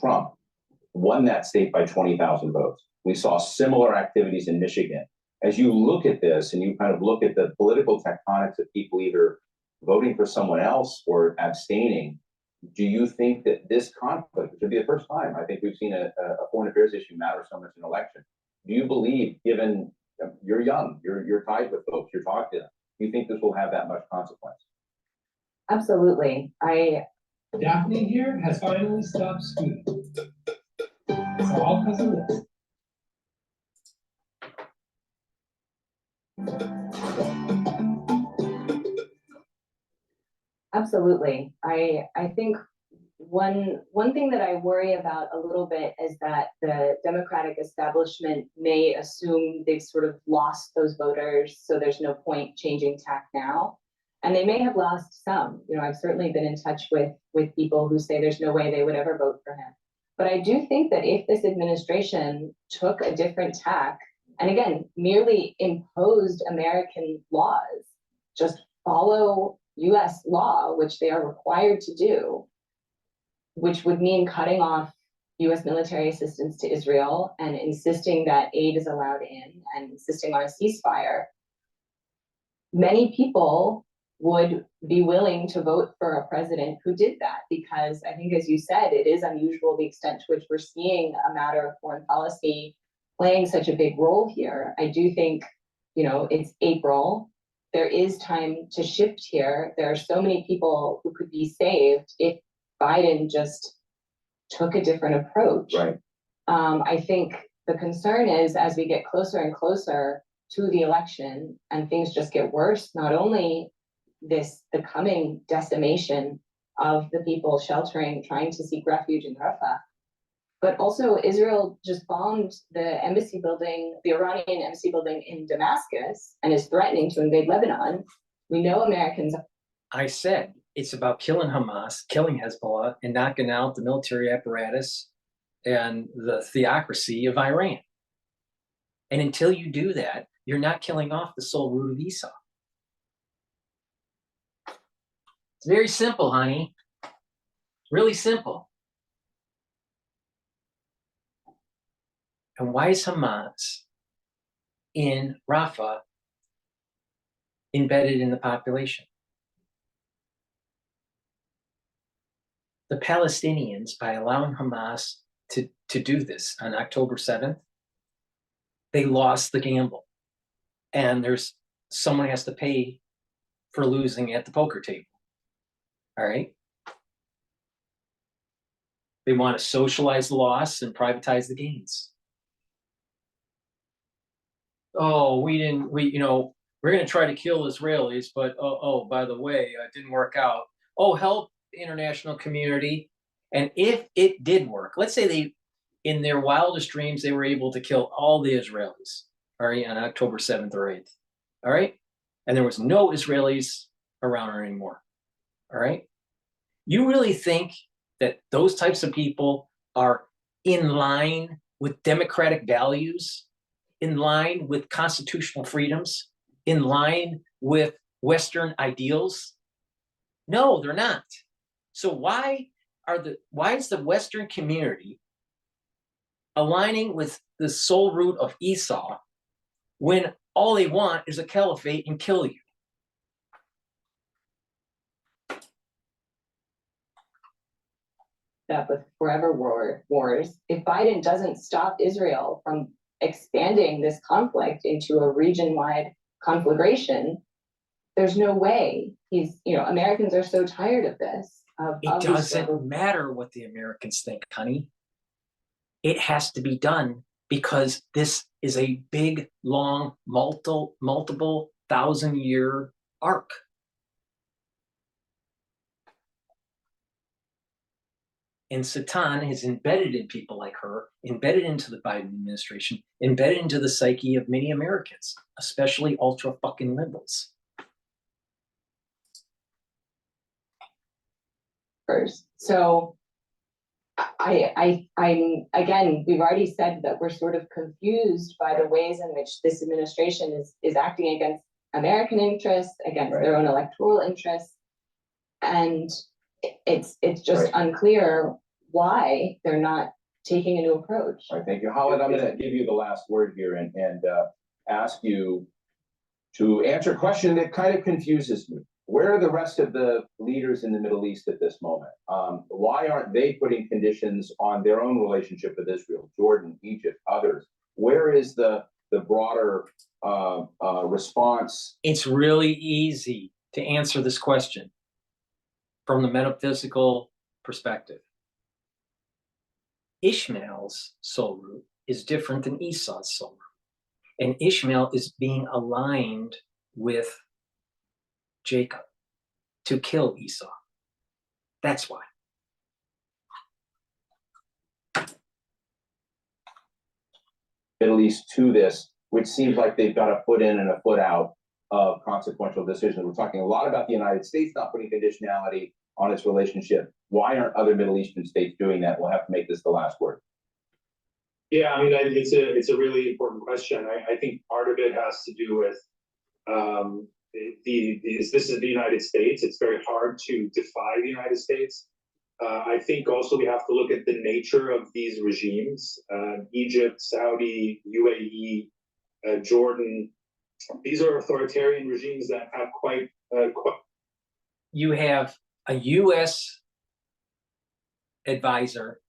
Trump won that state by 20,000 votes. We saw similar activities in Michigan. As you look at this and you kind of look at the political tectonics of people either voting for someone else or abstaining, do you think that this conflict, which would be the first time I think we've seen a foreign affairs issue matter so much in an election, do you believe, given you're young, you're tied with folks, you're talking to them, do you think this will have that much consequence? Absolutely. Daphne here has finally stopped scooting. It's all because of this. Absolutely. I think one thing that I worry about a little bit is that the Democratic establishment may assume they've sort of lost those voters, so there's no point changing tack now. And they may have lost some. I've certainly been in touch with people who say there's no way they would ever vote for him. But I do think that if this administration took a different tack, and again, merely imposed American laws, just follow US law, which they are required to do, which would mean cutting off US military assistance to Israel and insisting that aid is allowed in and insisting on a ceasefire, many people would be willing to vote for a president who did that, because I think, as you said, it is unusual the extent to which we're seeing a matter of foreign policy playing such a big role here. I do think, it's April. There is time to shift here. There are so many people who could be saved if Biden just took a different approach. Right. I think the concern is, as we get closer and closer to the election and things just get worse, not only the coming decimation of the people sheltering, trying to seek refuge in Rafah, but also Israel just bombed the embassy building, the Iranian embassy building in Damascus, and is threatening to invade Lebanon. We know Americans. I said it's about killing Hamas, killing Hezbollah, and knocking out the military apparatus and the theocracy of Iran. And until you do that, you're not killing off the soul root of Esau. It's very simple, honey. Really simple. And why is Hamas in Rafah embedded in the population? The Palestinians, by allowing Hamas to do this on October 7th, they lost the gamble. And someone has to pay for losing at the poker table. All right? They want to socialize the loss and privatize the gains. Oh, we're going to try to kill Israelis, but by the way, it didn't work out. Oh, help the international community. And if it did work, let's say in their wildest dreams, they were able to kill all the Israelis, all right, on October 7th or 8th, all right? And there was no Israelis around anymore, all right? You really think that those types of people are in line with democratic values, in line with constitutional freedoms, in line with Western ideals? No, they're not. So why is the Western community aligning with the soul root of Esau when all they want is a caliphate and kill you? Up with forever wars. If Biden doesn't stop Israel from expanding this conflict into a region-wide conflagration, there's no way Americans are so tired of this. It doesn't matter what the Americans think, honey. It has to be done because this is a big, long, multiple 1,000-year arc. And Satan is embedded in people like her, embedded into the Biden administration, embedded into the psyche of many Americans, especially ultra fucking liberals. So I'm again, we've already said that we're sort of confused by the ways in which this administration is acting against American interests, against their own electoral interests. And it's just unclear why they're not taking a new approach. All right, thank you. Howard, I'm going to give you the last word here and ask you to answer a question that kind of confuses me. Where are the rest of the leaders in the Middle East at this moment? Why aren't they putting conditions on their own relationship with Israel, Jordan, Egypt, others? Where is the broader response? It's really easy to answer this question from the metaphysical perspective. Ishmael's soul root is different than Esau's soul root. And Ishmael is being aligned with Jacob to kill Esau. That's why. Middle East to this, which seems like they've got a foot in and a foot out of consequential decisions. We're talking a lot about the United States not putting conditionality on its relationship. Why aren't other Middle Eastern states doing that? We'll have to make this the last word. Yeah, I mean, it's a really important question. I think part of it has to do with this is the United States. It's very hard to defy the United States. I think also we have to look at the nature of these regimes. Egypt, Saudi, UAE, Jordan. These are authoritarian regimes that have quite. You have a U.S. advisor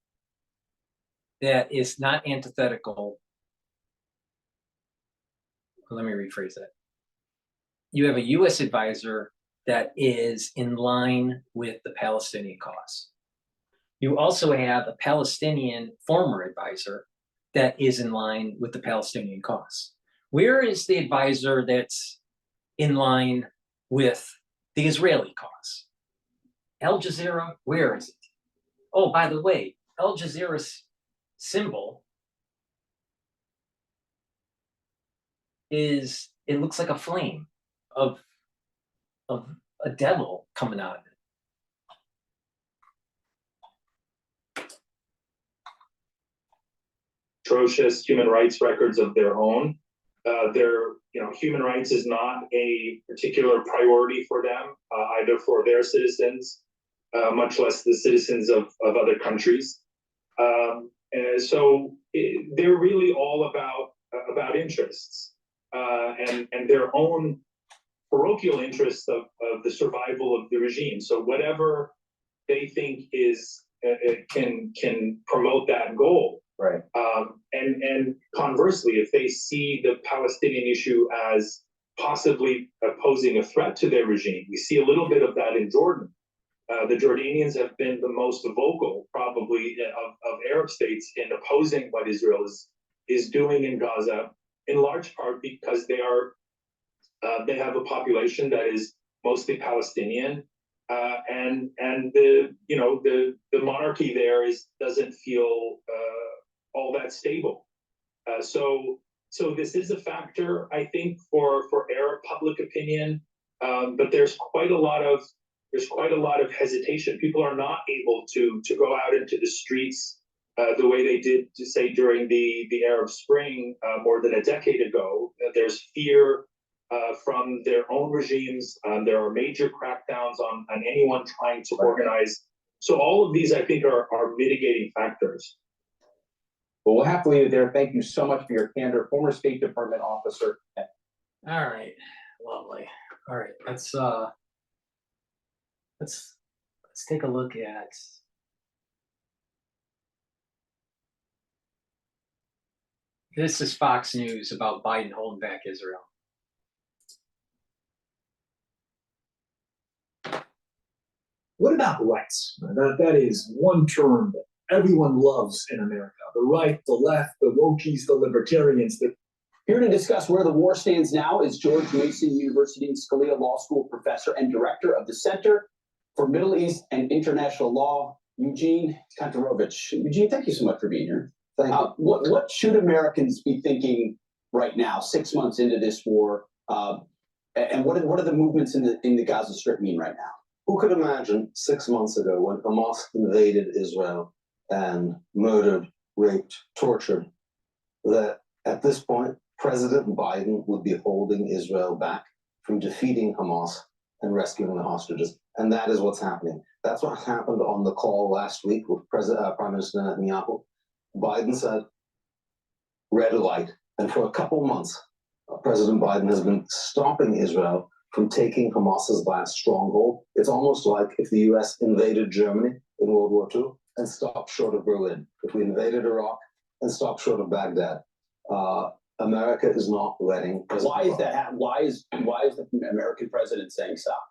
that is not antithetical. Let me rephrase that. You have a U.S. advisor that is in line with the Palestinian cause. You also have a Palestinian former advisor that is in line with the Palestinian cause. Where is the advisor that's in line with the Israeli cause? Al Jazeera, where is it? Oh, by the way, Al Jazeera's symbol it looks like a flame of a devil coming out of it. atrocious human rights records of their own. Human rights is not a particular priority for them, either for their citizens, much less the citizens of other countries. So they're really all about interests and their own parochial interests of the survival of the regime. So whatever they think is can promote that goal. Right. And conversely, if they see the Palestinian issue as possibly posing a threat to their regime, we see a little bit of that in Jordan. The Jordanians have been the most vocal, probably, of Arab states in opposing what Israel is doing in Gaza, in large part because they have a population that is mostly Palestinian, and the monarchy there doesn't feel all that stable. So this is a factor, I think, for Arab public opinion, but there's quite a lot of hesitation. People are not able to go out into the streets the way they did, to say, during the Arab Spring more than a decade ago. There's fear from their own regimes. There are major crackdowns on anyone trying to organize. So all of these, I think, are mitigating factors. Well, we'll have to leave it there. Thank you so much for your candor, former State Department officer. All right, lovely. All right, let's take a look at this. Is Fox News about Biden holding back Israel. What about rights? That is one term that everyone loves in America. The right, the left, the wokies, the libertarians. Here to discuss where the war stands now is George Mason University Scalia Law School professor and director of the Center for Middle East and International Law, Eugene Kovich. Eugene, thank you so much for being here. Thank you. What should Americans be thinking right now, 6 months into this war? And what are the movements in the Gaza Strip mean right now? Who could imagine 6 months ago, when Hamas invaded Israel and murdered, raped, tortured, that at this point, President Biden would be holding Israel back from defeating Hamas and rescuing the hostages? And that is what's happening. That's what happened on the call last week with Prime Minister Netanyahu. Biden said, red light. And for a couple months, President Biden has been stopping Israel from taking Hamas's last stronghold. It's almost like if the US invaded Germany in World War II and stopped short of Berlin. If we invaded Iraq and stopped short of Baghdad. America is not letting. Why is that? Why is the American president saying stop?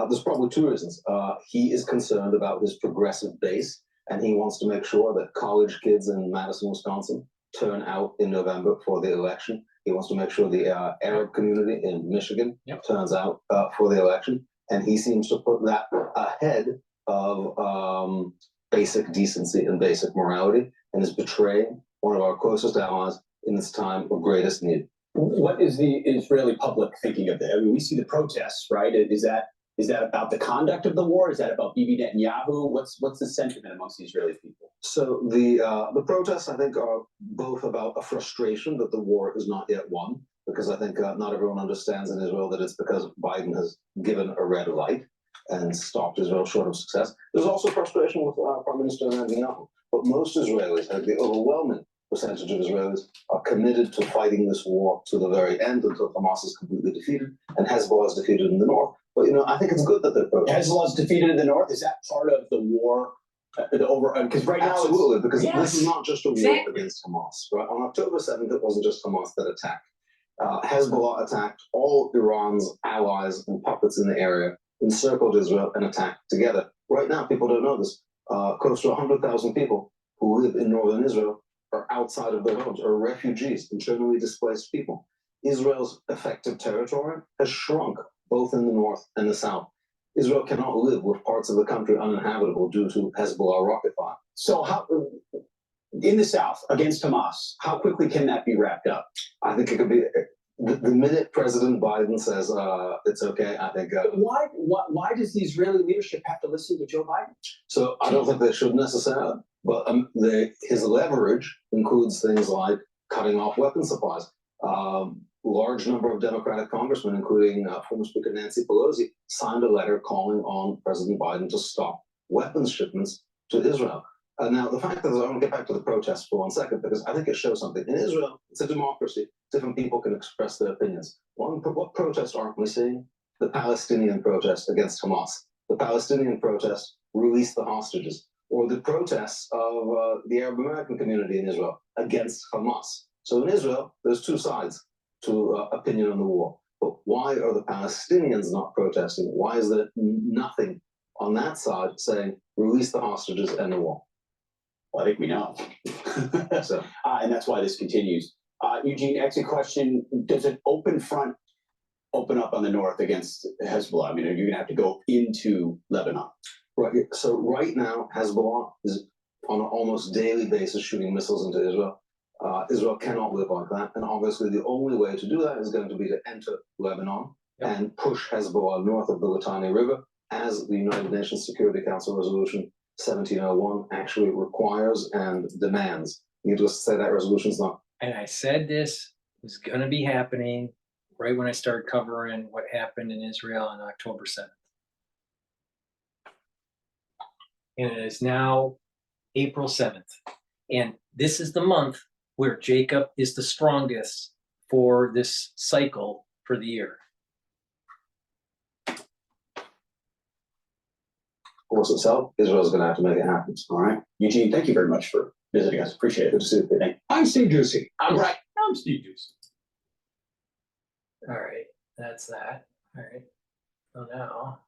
There's probably two reasons. He is concerned about his progressive base, and he wants to make sure that college kids in Madison, Wisconsin turn out in November for the election. He wants to make sure the Arab community in Michigan turns out for the election. And he seems to put that ahead of basic decency and basic morality, and is betraying one of our closest allies in this time of greatest need. What is the Israeli public thinking of that? I mean, we see the protests, right? Is that about the conduct of the war? Is that about Bibi Netanyahu? What's the sentiment amongst the Israeli people? So the protests, I think, are both about a frustration that the war is not yet won, because I think not everyone understands in Israel that it's because Biden has given a red light and stopped Israel short of success. There's also frustration with Prime Minister Netanyahu, but most Israelis, the overwhelming percentage of Israelis, are committed to fighting this war to the very end until Hamas is completely defeated and Hezbollah is defeated in the north. But I think it's good that they're protesting. Hezbollah is defeated in the north. Is that part of the war? Because right now, absolutely, because this is not just a war against Hamas. Right? On October 7th, it wasn't just Hamas that attacked. Hezbollah attacked all Iran's allies and puppets in the area, encircled Israel, and attacked together. Right now, people don't know this. Close to 100,000 people who live in northern Israel are outside of their homes, or refugees, internally displaced people. Israel's effective territory has shrunk, both in the north and the south. Israel cannot live with parts of the country uninhabitable due to Hezbollah rocket fire. So how, in the south, against Hamas, how quickly can that be wrapped up? I think it could be, the minute President Biden says it's okay, I think... Why does the Israeli leadership have to listen to Joe Biden? So I don't think they should necessarily. But his leverage includes things like cutting off weapon supplies. Large number of Democratic congressmen, including former Speaker Nancy Pelosi, signed a letter calling on President Biden to stop weapons shipments to Israel. Now, the fact that I want to get back to the protests for 1 second, because I think it shows something. In Israel, it's a democracy. Different people can express their opinions. What protest aren't we seeing? The Palestinian protest against Hamas. The Palestinian protest, release the hostages. Or the protests of the Arab American community in Israel against Hamas. So in Israel, there's two sides to opinion on the war. But why are the Palestinians not protesting? Why is there nothing on that side saying, release the hostages and the war? Well, I think we know. So, And that's why this continues. Eugene, exit question, does an open front open up on the north against Hezbollah? I mean, are you gonna have to go into Lebanon? right. So right now, Hezbollah is on an almost daily basis shooting missiles into Israel. Israel cannot live like that. And obviously the only way to do that is going to be to enter Lebanon and push Hezbollah north of the Litani River, as the United Nations Security Council Resolution 1701 actually requires and demands. Needless to say, that resolution is not. And I said this was going to be happening right when I started covering what happened in Israel on October 7th. And it is now April 7th. And this is the month where Jacob is the strongest for this cycle for the year. Of course itself, Israel's going to have to make it happen. All right. Eugene, thank you very much for visiting us. Appreciate it. Good to see you. Thank you. I'm Steve Ducey. I'm right. I'm Steve Ducey. All right, that's that. All right, so now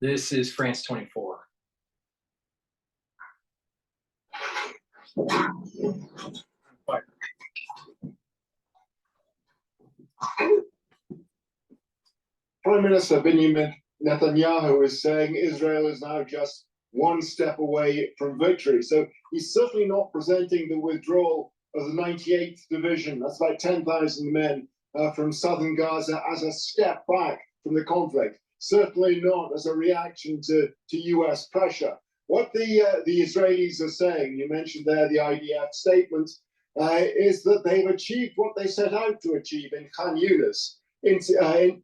this is France 24. Prime Minister Benjamin Netanyahu is saying Israel is now just one step away from victory. So he's certainly not presenting the withdrawal of the 98th Division, that's like 10,000 men from southern Gaza, as a step back from the conflict. Certainly not as a reaction to US pressure. What the Israelis are saying, you mentioned there the IDF statement, is that they've achieved what they set out to achieve in Khan Yunis.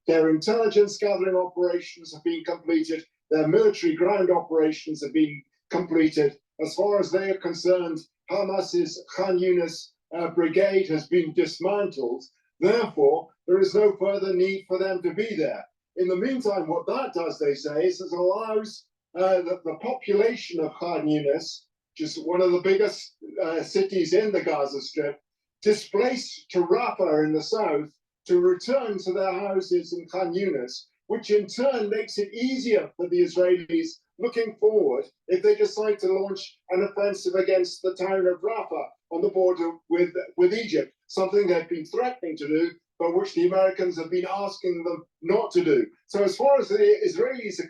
Their intelligence gathering operations have been completed. Their military ground operations have been completed. As far as they are concerned, Hamas's Khan Yunis brigade has been dismantled. Therefore, there is no further need for them to be there. In the meantime, what that does, they say, is it allows the population of Khan Yunis, which is one of the biggest cities in the Gaza Strip, displaced to Rafah in the south, to return to their houses in Khan Yunis, which in turn makes it easier for the Israelis looking forward if they decide to launch an offensive against the town of Rafah on the border with Egypt, something they've been threatening to do, but which the Americans have been asking them not to do. So as far as the Israelis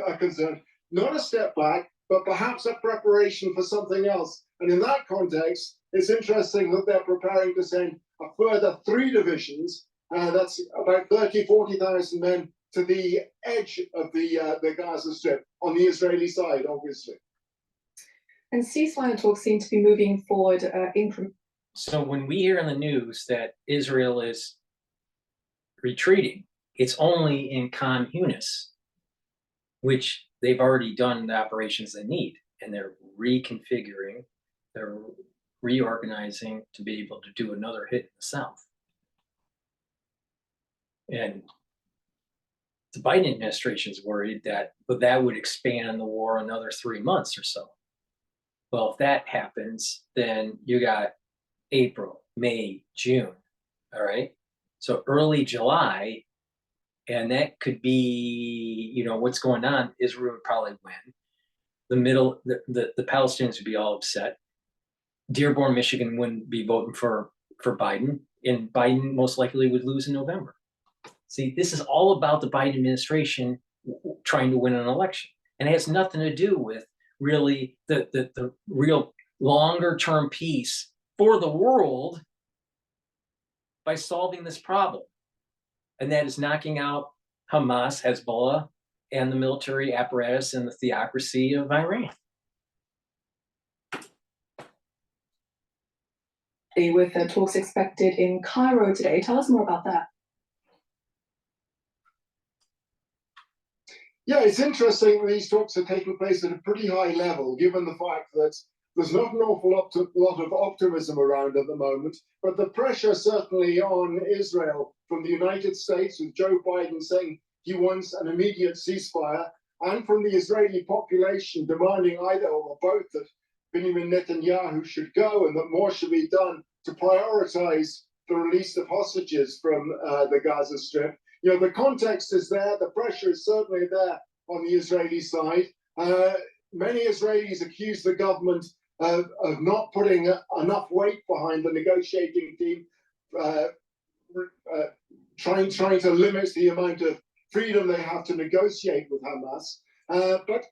are concerned, not a step back, but perhaps a preparation for something else. And in that context, it's interesting that they're preparing to send a further 3 divisions, that's about 40,000 men, to the edge of the Gaza Strip on the Israeli side, obviously. And ceasefire talks seem to be moving forward So when we hear in the news that Israel is retreating, it's only in Khan Yunis, which they've already done the operations they need, and they're reconfiguring, they're reorganizing to be able to do another hit in the south. And the Biden administration is worried that that would expand the war another 3 months or so. Well, if that happens, then you got April, May, June, all right? So early July, and that could be, you know, what's going on, Israel would probably win. The Palestinians would be all upset. Dearborn, Michigan wouldn't be voting for Biden, and Biden most likely would lose in November. See, this is all about the Biden administration trying to win an election. And it has nothing to do with really the real longer term peace for the world by solving this problem. And that is knocking out Hamas, Hezbollah, and the military apparatus and the theocracy of Iran. With the talks expected in Cairo today. Tell us more about that. Yeah, it's interesting that these talks are taking place at a pretty high level, given the fact that there's not an awful lot of optimism around at the moment, but the pressure certainly on Israel from the United States, with Joe Biden saying he wants an immediate ceasefire, and from the Israeli population demanding either or both that Benjamin Netanyahu should go and that more should be done to prioritize the release of hostages from the Gaza Strip. You know, the context is there, the pressure is certainly there on the Israeli side. Many Israelis accuse the government of not putting enough weight behind the negotiating team, trying to limit the amount of freedom they have to negotiate with Hamas. But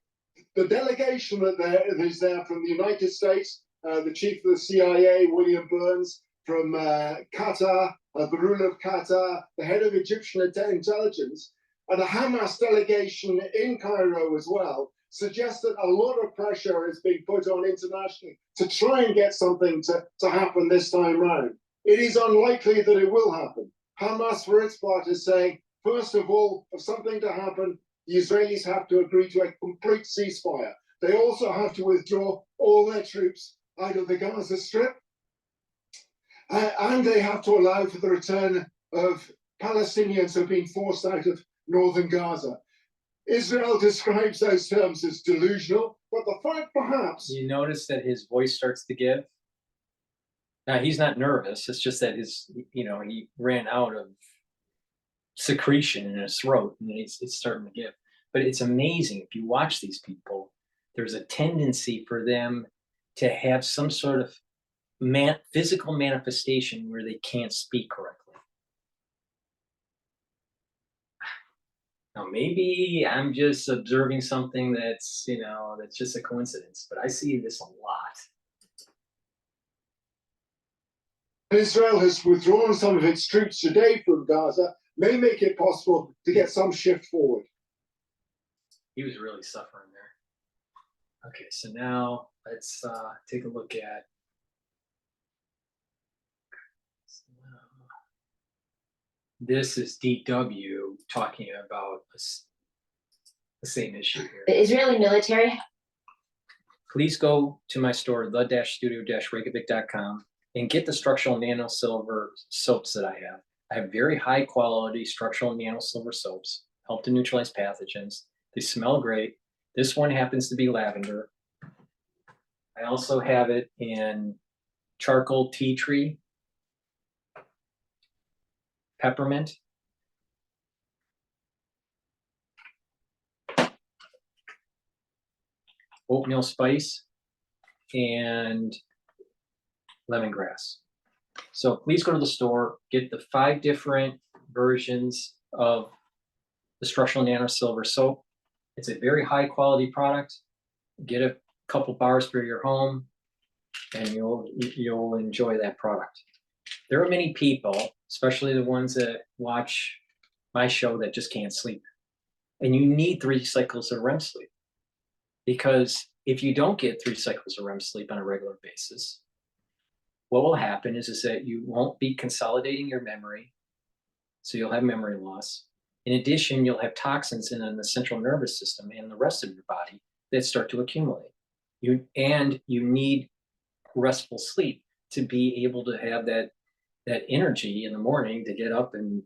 the delegation that is there from the United States, the chief of the CIA, William Burns, from Qatar, the ruler of Qatar, the head of Egyptian intelligence, and a Hamas delegation in Cairo as well, suggests that a lot of pressure is being put on internationally to try and get something to happen this time round. It is unlikely that it will happen. Hamas, for its part, is saying, first of all, for something to happen, the Israelis have to agree to a complete ceasefire. They also have to withdraw all their troops out of the Gaza Strip. And they have to allow for the return of Palestinians who have been forced out of northern Gaza. Israel describes those terms as delusional, but the fact perhaps... You notice that his voice starts to give? Now, he's not nervous. It's just that he ran out of secretion in his throat, and it's starting to give. But it's amazing. If you watch these people, there's a tendency for them to have some sort of physical manifestation where they can't speak correctly. Now, maybe I'm just observing something that's just a coincidence, but I see this a lot. Israel has withdrawn some of its troops today from Gaza, may make it possible to get some shift forward. He was really suffering there. Okay, so now let's take a look at this is DW talking about the same issue here. The Israeli military. Please go to my store, the-studio-reykjavik.com, and get the structural nano silver soaps that I have. I have very high quality structural nano silver soaps, help to neutralize pathogens. They smell great. This one happens to be lavender. I also have it in charcoal tea tree, peppermint, oatmeal spice, and lemongrass. So please go to the store, get the 5 different versions of the structural nano silver soap. It's a very high quality product. Get a couple bars for your home, and you'll enjoy that product. There are many people, especially the ones that watch my show, that just can't sleep. And you need 3 cycles of REM sleep. Because if you don't get 3 cycles of REM sleep on a regular basis, what will happen is that you won't be consolidating your memory, so you'll have memory loss. In addition, you'll have toxins in the central nervous system and the rest of your body that start to accumulate. You need restful sleep to be able to have that energy in the morning to get up and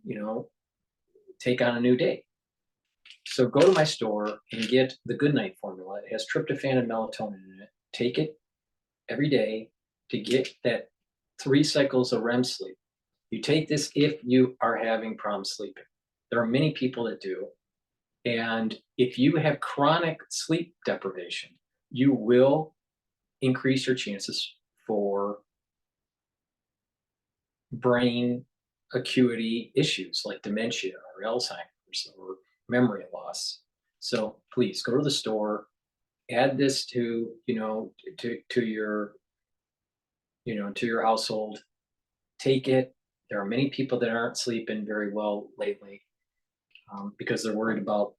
take on a new day. So go to my store and get the Good Night formula. It has tryptophan and melatonin in it. Take it every day to get that 3 cycles of REM sleep. You take this if you are having problems sleeping. There are many people that do. And if you have chronic sleep deprivation, you will increase your chances for brain acuity issues like dementia or Alzheimer's or memory loss. So please go to the store, add this to your household. Take it. There are many people that aren't sleeping very well lately because they're worried about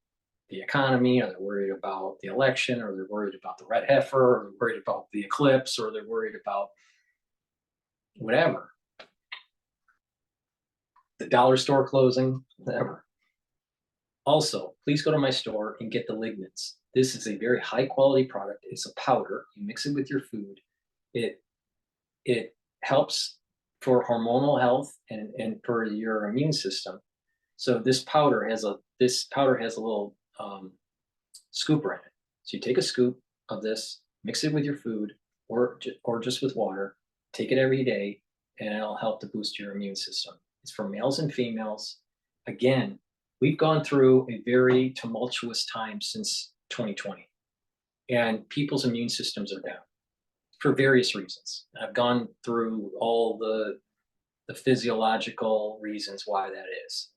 the economy, or they're worried about the election, or they're worried about the red heifer, or they're worried about the eclipse, or they're worried about whatever. The dollar store closing, whatever. Also, please go to my store and get the lignans. This is a very high quality product. It's a powder. You mix it with your food. It helps for hormonal health and for your immune system. So this powder has a little scooper in it. So you take a scoop of this, mix it with your food, or just with water. Take it every day, and it'll help to boost your immune system. It's for males and females. Again, we've gone through a very tumultuous time since 2020, and people's immune systems are down for various reasons. I've gone through all the physiological reasons why that is.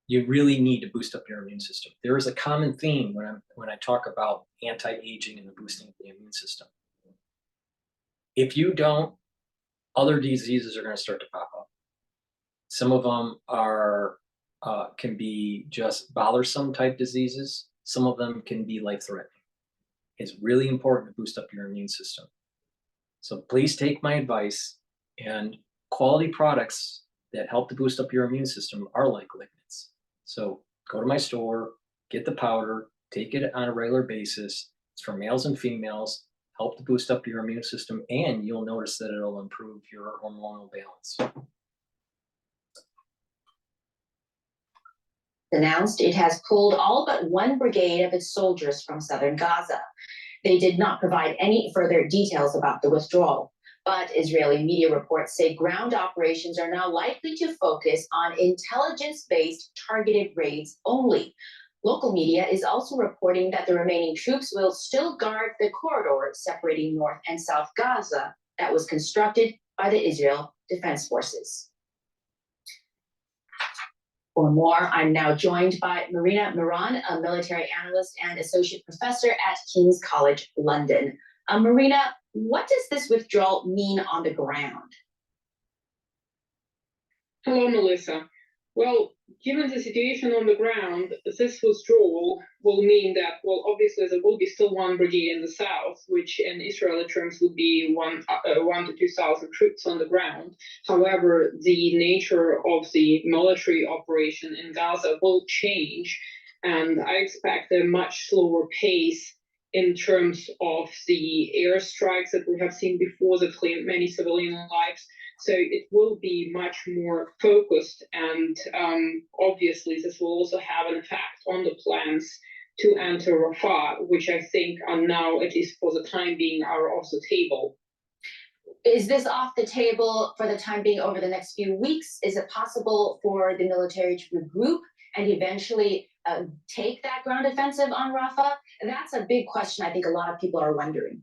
You really need to boost up your immune system. There is a common theme when I talk about anti-aging and the boosting of the immune system. If you don't, other diseases are going to start to pop up. Some of them can be just bothersome type diseases. Some of them can be life-threatening. It's really important to boost up your immune system. So please take my advice, and quality products that help to boost up your immune system are like lignans. So go to my store, get the powder, take it on a regular basis. It's for males and females, help to boost up your immune system, and you'll notice that it'll improve your hormonal balance. Announced it has pulled all but one brigade of its soldiers from southern Gaza. They did not provide any further details about the withdrawal, but Israeli media reports say ground operations are now likely to focus on intelligence-based targeted raids only. Local media is also reporting that the remaining troops will still guard the corridor separating North and South Gaza that was constructed by the Israel Defense Forces. For more, I'm now joined by Marina Miron, a military analyst and associate professor at King's College London. Marina, what does this withdrawal mean on the ground? Hello, Melissa. Well, given the situation on the ground, this withdrawal will mean that, well, obviously there will be still one brigade in the south, which in Israeli terms would be 1,000 to 2,000 troops on the ground. However, the nature of the military operation in Gaza will change, and I expect a much slower pace in terms of the airstrikes that we have seen before that claimed many civilian lives. So it will be much more focused, and obviously this will also have an effect on the plans to enter Rafah, which I think are now, at least for the time being, are off the table. Is this off the table for the time being over the next few weeks? Is it possible for the military to regroup and eventually take that ground offensive on Rafah? That's a big question I think a lot of people are wondering.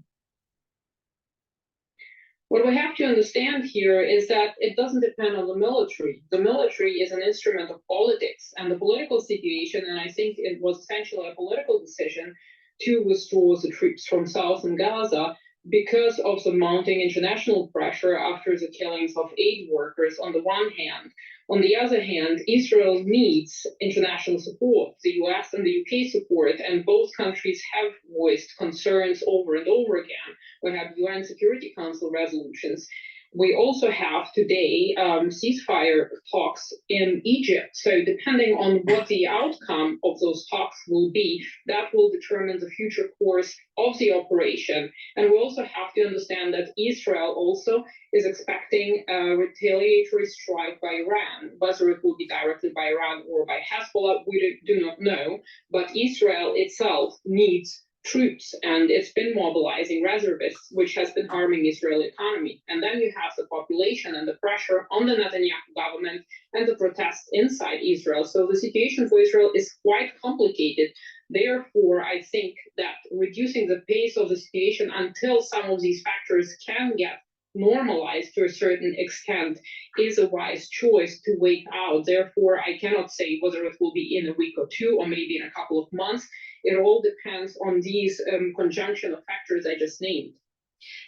What we have to understand here is that it doesn't depend on the military. The military is an instrument of politics, and the political situation, and I think it was essentially a political decision to withdraw the troops from southern Gaza because of the mounting international pressure after the killings of aid workers on the one hand. On the other hand, Israel needs international support, the US and the UK support, and both countries have voiced concerns over and over again. We have UN Security Council resolutions. We also have today ceasefire talks in Egypt. So depending on what the outcome of those talks will be, that will determine the future course of the operation. And we also have to understand that Israel also is expecting a retaliatory strike by Iran. Whether it will be directly by Iran or by Hezbollah, we do not know. But Israel itself needs troops, and it's been mobilizing reservists, which has been harming Israeli economy. And then you have the population and the pressure on the Netanyahu government and the protests inside Israel. So the situation for Israel is quite complicated. Therefore, I think that reducing the pace of the situation until some of these factors can get normalized to a certain extent is a wise choice to wait out. Therefore, I cannot say whether it will be in a week or two or maybe in a couple of months. It all depends on these conjunction of factors I just named.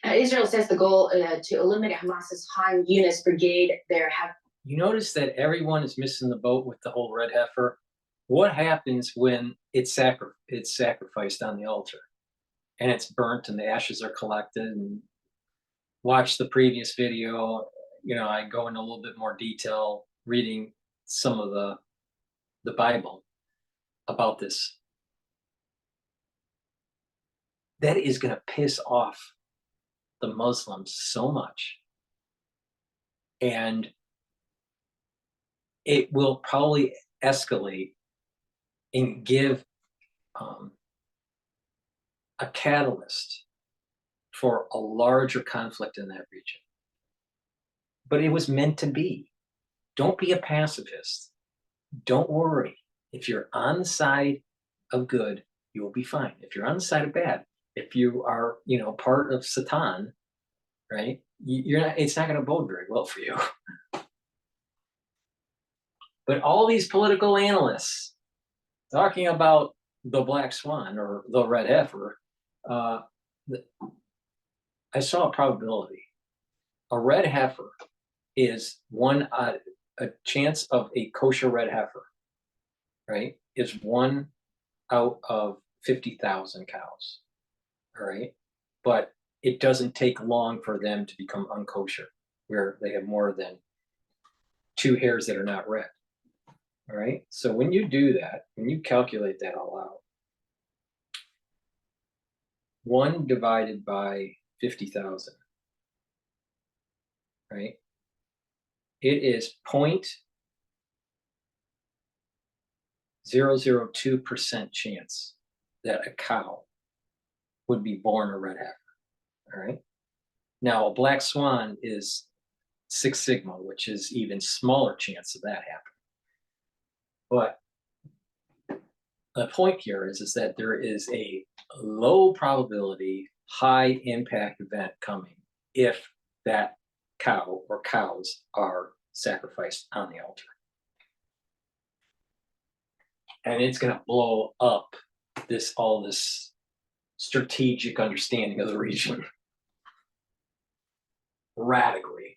Israel says the goal to eliminate Hamas's Han Yunis brigade there have. You notice that everyone is missing the boat with the whole red heifer. What happens when it's sacrificed on the altar and it's burnt and the ashes are collected? And watch the previous video. You know, I go into a little bit more detail reading some of the Bible about this. That is going to piss off the Muslims so much. And it will probably escalate and give a catalyst for a larger conflict in that region. But it was meant to be. Don't be a pacifist. Don't worry. If you're on the side of good, you will be fine. If you're on the side of bad, if you are, you know, part of Satan, right? You're not. It's not going to bode very well for you. But all these political analysts talking about the black swan or the red heifer, I saw a probability. A red heifer is a chance of a kosher red heifer, right? Is 1 out of 50,000 cows, all right? But it doesn't take long for them to become unkosher, where they have more than 2 hairs that are not red. All right. So when you do that, when you calculate that all out, 1 divided by 50,000, right? It is 0.002% chance that a cow would be born a red heifer. All right. Now, a black swan is 6 sigma, which is even smaller chance of that happening. But the point here is that there is a low probability, high impact event coming if that cow or cows are sacrificed on the altar. And it's going to blow up all this strategic understanding of the region radically.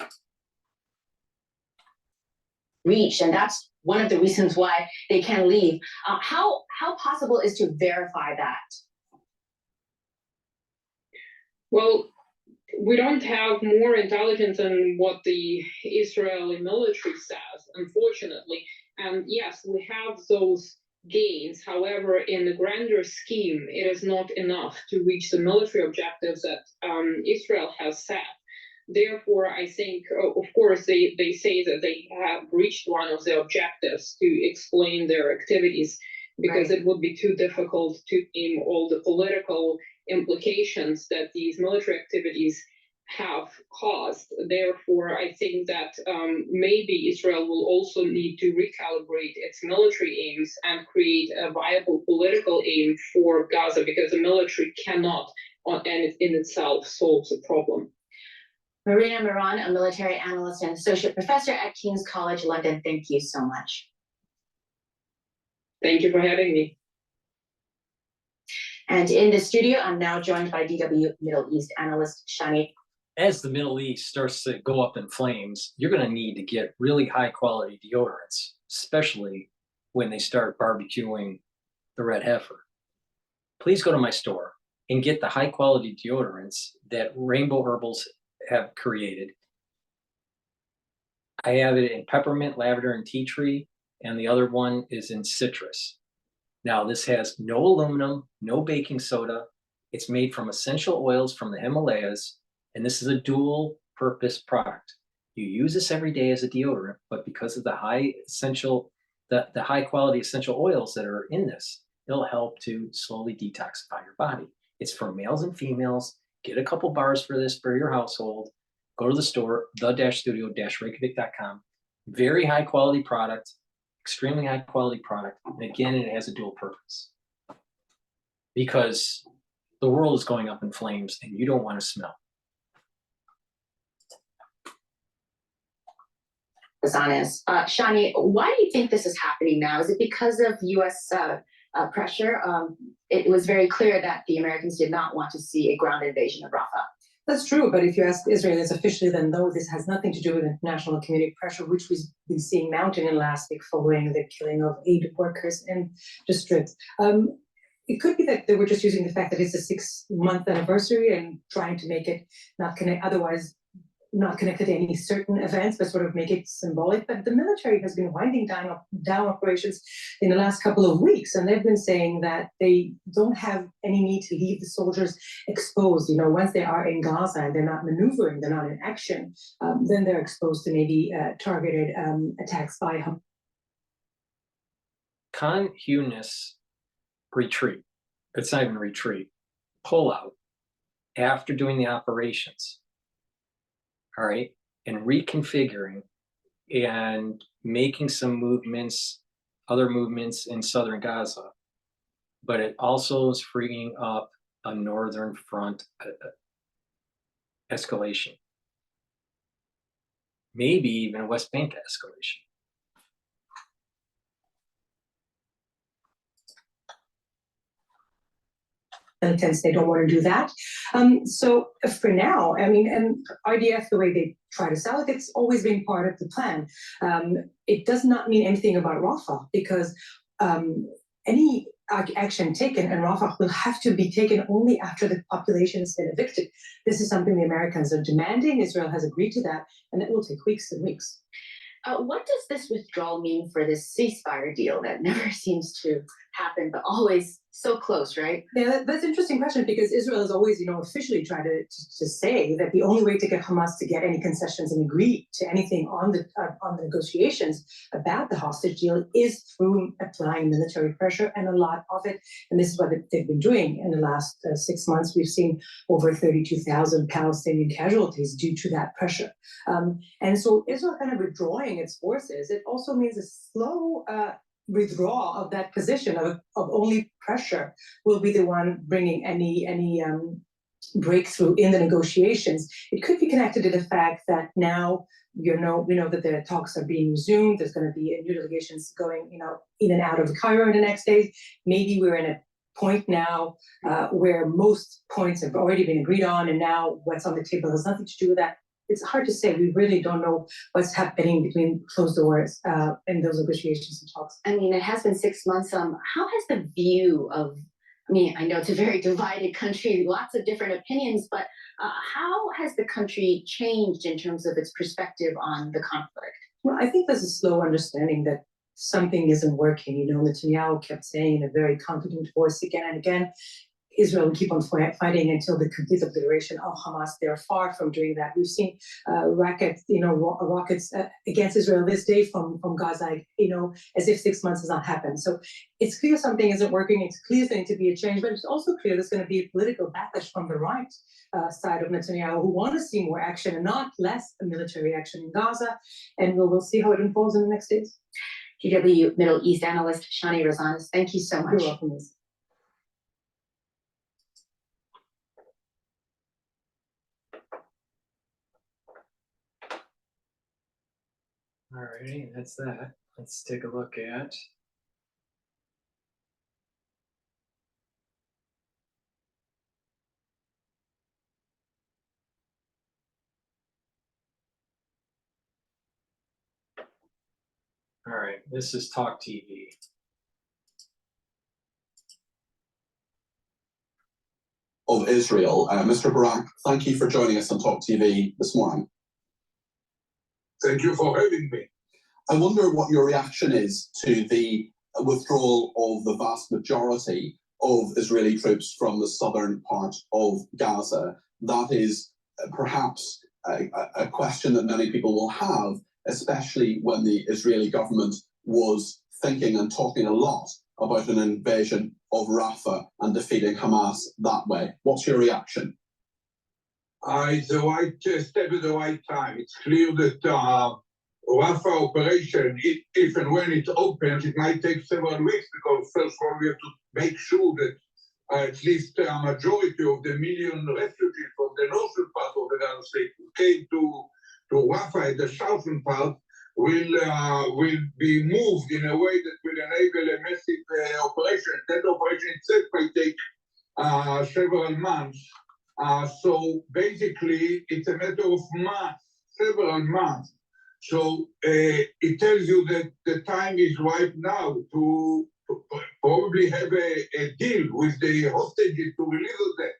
Reach, and that's one of the reasons why they can't leave. How possible is to verify that? Well, we don't have more intelligence than what the Israeli military says, unfortunately. And yes, we have those gains. However, in the grander scheme, it is not enough to reach the military objectives that Israel has set. Therefore, I think, of course, they say that they have reached one of their objectives to explain their activities, because it would be too difficult to name all the political implications that these military activities have caused. Therefore, I think that maybe Israel will also need to recalibrate its military aims and create a viable political aim for Gaza, because the military cannot, in itself, solve the problem. Marina Moran, a military analyst and associate professor at King's College London, thank you so much. Thank you for having me. And in the studio, I'm now joined by DW Middle East analyst Shani. As the Middle East starts to go up in flames, you're going to need to get really high quality deodorants, especially when they start barbecuing the red heifer. Please go to my store and get the high quality deodorants that Rainbow Herbals have created. I have it in peppermint, lavender, and tea tree, and the other one is in citrus. Now, this has no aluminum, no baking soda. It's made from essential oils from the Himalayas, and this is a dual purpose product. You use this every day as a deodorant, but because of the high quality essential oils that are in this, it'll help to slowly detoxify your body. It's for males and females. Get a couple bars for this for your household. Go to the store, the-studio-reykjavik.com. Very high quality product, extremely high quality product. And again, it has a dual purpose. Because the world is going up in flames and you don't want to smell. Honest. Shani, why do you think this is happening now? Is it because of U.S. Pressure? It was very clear that the Americans did not want to see a ground invasion of Rafah. That's true, but if you ask Israelis officially, then no, this has nothing to do with international community pressure, which we've been seeing mounting in last week following the killing of 8 workers in districts. It could be that they were just using the fact that it's a 6-month anniversary and trying to make it not connect, otherwise not connected to any certain events, but sort of make it symbolic. But the military has been winding down operations in the last couple of weeks, and they've been saying that they don't have any need to leave the soldiers exposed. You know, once they are in Gaza and they're not maneuvering, they're not in action, then they're exposed to maybe targeted attacks by Hamas. Khan Yunis retreat. It's not even retreat. Pull out after doing the operations. All right, and reconfiguring and making some movements, other movements in southern Gaza, but it also is freeing up a northern front escalation, maybe even a West Bank escalation. Intense, they don't want to do that. So for now, I mean, and IDF, the way they try to sell it, it's always been part of the plan. It does not mean anything about Rafah, because any action taken in Rafah will have to be taken only after the population has been evicted. This is something the Americans are demanding. Israel has agreed to that, and it will take weeks and weeks. What does this withdrawal mean for this ceasefire deal that never seems to happen, but always so close, right? Yeah, that's an interesting question, because Israel has always, officially tried to say that the only way to get Hamas to get any concessions and agree to anything on the negotiations about the hostage deal is through applying military pressure, and a lot of it. And this is what they've been doing in the last 6 months. We've seen over 32,000 Palestinian casualties due to that pressure. And so Israel kind of withdrawing its forces, it also means a slow withdrawal of that position of only pressure will be the one bringing any breakthrough in the negotiations. It could be connected to the fact that now we know that the talks are being resumed. There's going to be new delegations going in and out of Cairo in the next days. Maybe we're in a point now where most points have already been agreed on, and now what's on the table has nothing to do with that. It's hard to say. We really don't know what's happening between closed doors in those negotiations and talks. I mean, it has been 6 months. How has the view of, I know it's a very divided country, lots of different opinions, but how has the country changed in terms of its perspective on the conflict? Well, I think there's a slow understanding that something isn't working. Netanyahu kept saying in a very confident voice again and again, Israel will keep on fighting until the complete obliteration of Hamas. They're far from doing that. We've seen rockets against Israel this day from Gaza, as if 6 months has not happened. So it's clear something isn't working. It's clear there's going to be a change, but it's also clear there's going to be a political backlash from the right side of Netanyahu, who want to see more action and not less military action in Gaza. And we'll see how it unfolds in the next days. GW Middle East analyst Shani Rosanes, thank you so much. You're welcome, Liz. Alrighty, that's that. Let's take a look at all right, this is Talk TV. Of Israel. Mr. Barak, thank you for joining us on Talk TV this morning. Thank you for having me. I wonder what your reaction is to the withdrawal of the vast majority of Israeli troops from the southern part of Gaza. That is perhaps a question that many people will have, especially when the Israeli government was thinking and talking a lot about an invasion of Rafah and defeating Hamas that way. What's your reaction? It's the right step at the right time. It's clear that Rafah operation, if and when it opens, it might take several weeks, because first of all, we have to make sure that at least a majority of the million refugees from the northern part of the Gaza state who came to Rafah at the southern part will be moved in a way that will enable a massive operation. That operation itself might take several months. So basically, it's a matter of months, several months. So it tells you that the time is right now to probably have a deal with the hostages to release them,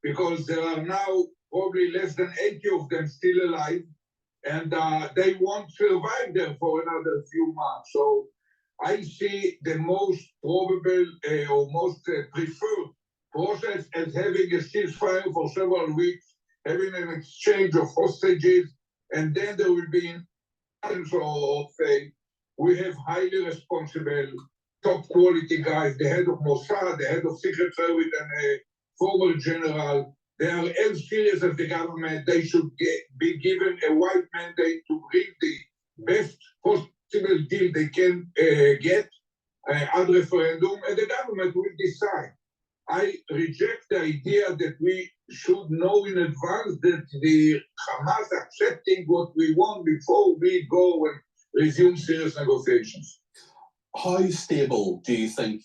because there are now probably less than 80 of them still alive, and they won't survive there for another few months. So I see the most probable or most preferred process as having a ceasefire for several weeks, having an exchange of hostages, and then there will be of we have highly responsible, top quality guys, the head of Mossad, the head of Secret Service, and a former general. They are as serious as the government. They should be given a wide mandate to bring the best possible deal they can get at referendum, and the government will decide. I reject the idea that we should know in advance that the Hamas accepting what we want before we go and resume serious negotiations. How stable do you think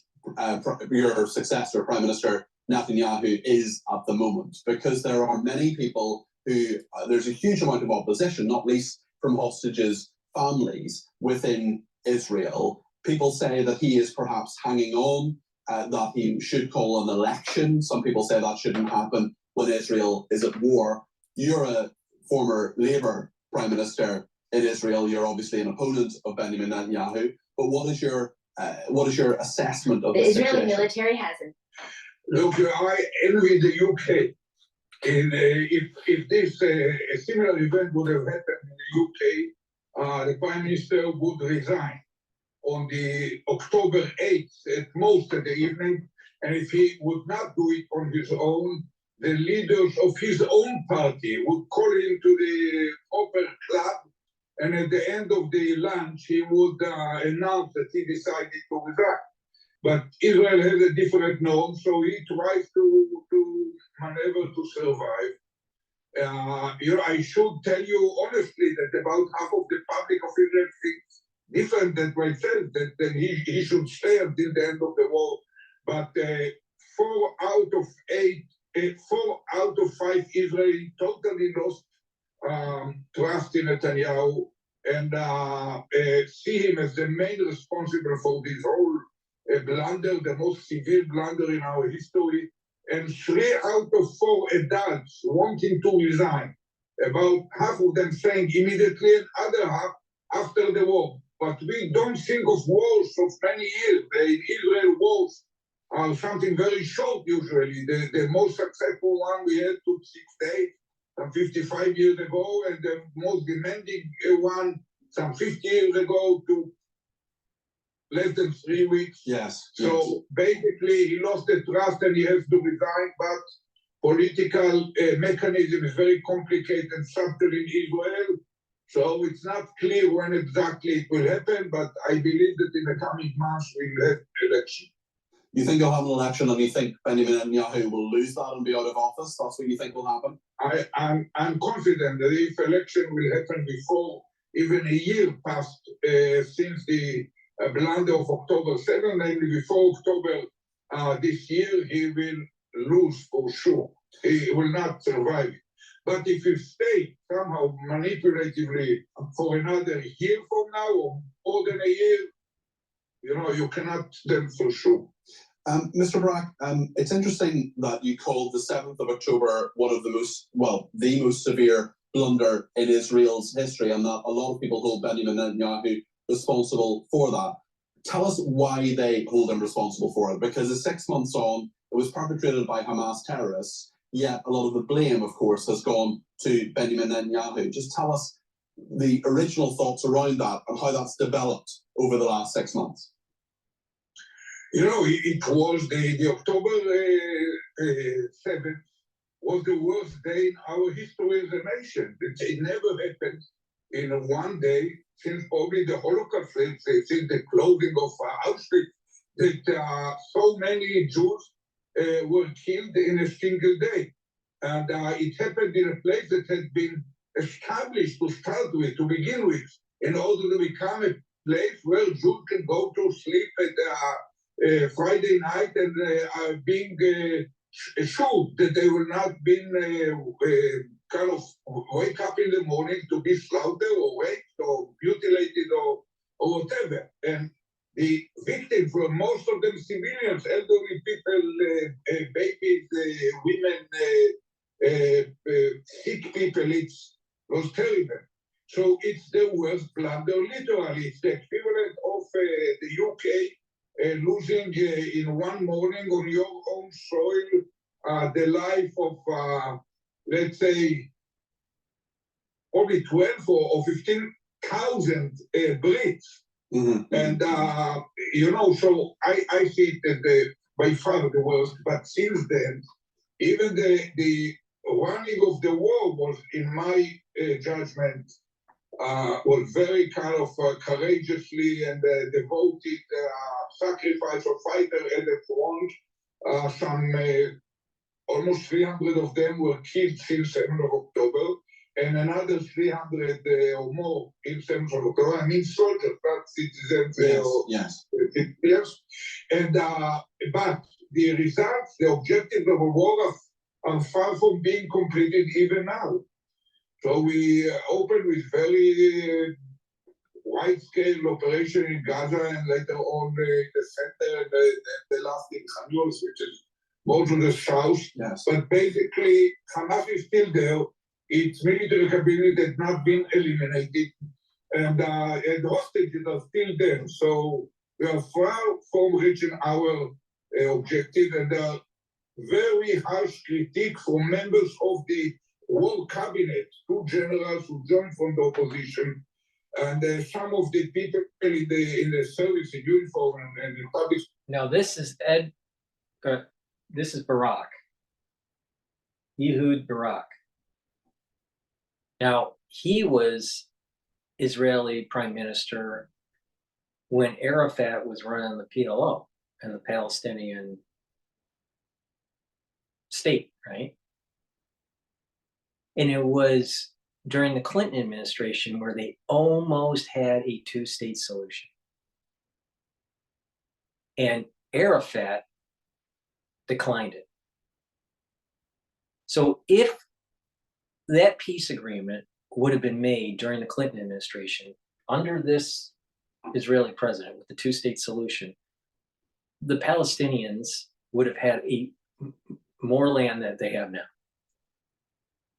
your successor, Prime Minister Netanyahu, is at the moment? Because there are many people who, there's a huge amount of opposition, not least from hostages' families within Israel. People say that he is perhaps hanging on, that he should call an election. Some people say that shouldn't happen when Israel is at war. You're a former Labour Prime Minister in Israel. You're obviously an opponent of Benjamin Netanyahu. But what is your assessment of the the Israeli situation? military hasn't. Look, I envy the UK. If this a similar event would have happened in the UK, the Prime Minister would resign on the October 8th, at most at the evening, and if he would not do it on his own, the leaders of his own party would call him to the proper club, and at the end of the lunch, he would announce that he decided to resign. But Israel has a different norm, so he tries to maneuver to survive. I should tell you honestly that about half of the public of Israel thinks different than myself, that he should stay until the end of the war. But 4 out of 5 Israelis totally lost trust in Netanyahu and see him as the main responsible for this whole blunder, the most severe blunder in our history. And 3 out of 4 adults wanting to resign, about half of them saying immediately and other half after the war. But we don't think of wars of many years. The Israel wars are something very short usually. The most successful one we had took 6 days, some 55 years ago, and the most demanding one some 50 years ago took less than 3 weeks. Yes. So basically he lost the trust and he has to resign, but political mechanism is very complicated and subtle in Israel. So it's not clear when exactly it will happen, but I believe that in the coming months we'll have election. You think you'll have an election and you think Benjamin Netanyahu will lose that and be out of office? That's what you think will happen? I'm confident that if election will happen before even a year passed since the blunder of October 7, namely before October this year, he will lose for sure. He will not survive. But if you stay somehow manipulatively for another year from now or more than a year, you cannot tell for sure. Mr. Barak, it's interesting that you called the 7th of October one of the most severe blunder in Israel's history, and that a lot of people hold Benjamin Netanyahu responsible for that. Tell us why they hold him responsible for it, because it's 6 months on, it was perpetrated by Hamas terrorists, yet a lot of the blame, of course, has gone to Benjamin Netanyahu. Just tell us the original thoughts around that and how that's developed over the last 6 months. It was the October 7th was the worst day in our history as a nation. It never happened in one day since probably the Holocaust, since the closing of Auschwitz, that so many Jews were killed in a single day. And it happened in a place that had been established to start with, to begin with, in order to become a place where Jews can go to sleep at Friday night and being assured that they will not be kind of wake up in the morning to be slaughtered or raped or mutilated or whatever. And the victims were most of them civilians, elderly people, babies, women, sick people. It was terrible. So it's the worst blunder, literally. It's the equivalent of the UK losing in one morning on your own soil the life of, let's say, probably 12 or 15,000 Brits. Mm-hmm. And, you know, so I see it as by far the worst. But since then, even the running of the war was, in my judgment, was very kind of courageously and devoted sacrifice of fighters at the front. Some almost 300 of them were killed since 7th of October, and another 300 or more in 7th of October. I mean soldiers, not citizens. Yes. And but the results, the objectives of a war are far from being completed even now. So we opened with very wide-scale operation in Gaza, and later on the center and the last in Khan Younis, which is more to the south. Yes. But basically, Hamas is still there. Its military capability has not been eliminated, and hostages are still there. So we are far from reaching our objective, and there are very harsh critique from members of the war cabinet, 2 generals who joined from the opposition, and some of the people in the service in uniform and the public. Now this is this is Barak, Ehud Barak. Now he was Israeli prime minister when Arafat was running the PLO and the Palestinian state, right? And it was during the Clinton administration where they almost had a 2-state solution. And Arafat declined it. So if that peace agreement would have been made during the Clinton administration under this Israeli president with the 2-state solution, the Palestinians would have had more land than they have now.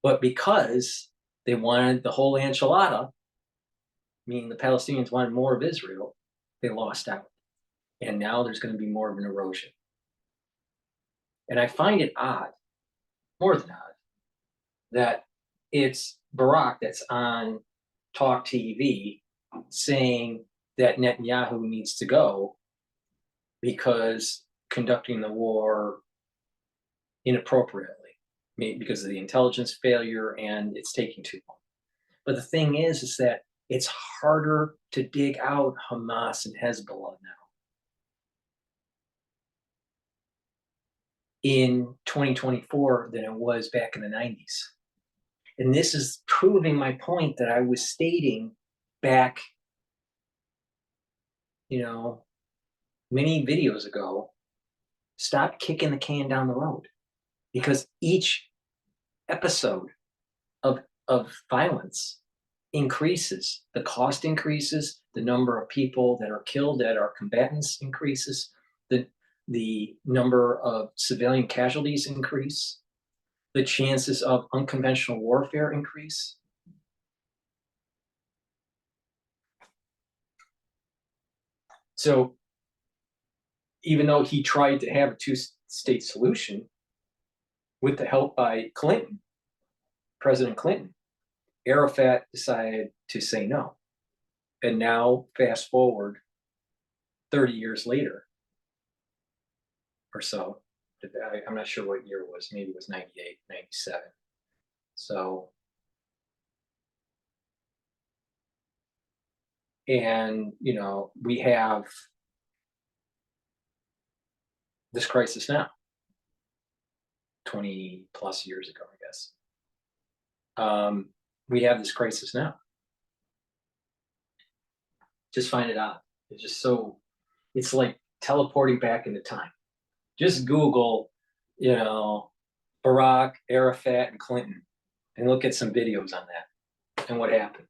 But because they wanted the whole enchilada, meaning the Palestinians wanted more of Israel, they lost out. And now there's going to be more of an erosion. And I find it odd, more than odd, that it's Barak that's on Talk TV saying that Netanyahu needs to go because conducting the war inappropriately, because of the intelligence failure and it's taking too long. But the thing is that it's harder to dig out Hamas and Hezbollah now in 2024 than it was back in the 90s. And this is proving my point that I was stating back, many videos ago. Stop kicking the can down the road, because each episode of violence increases, the cost increases, the number of people that are killed that are combatants increases, the number of civilian casualties increase, the chances of unconventional warfare increase. So even though he tried to have a 2-state solution with the help by Clinton, President Clinton, Arafat decided to say no. And now, fast forward 30 years later or so, I'm not sure what year it was, maybe it was 98, 97. So, and, we have this crisis now, 20 plus years ago, I guess. We have this crisis now. Just find it odd. It's just it's like teleporting back into time. Just Google you know, Barack, Arafat, and Clinton, and look at some videos on that and what happened.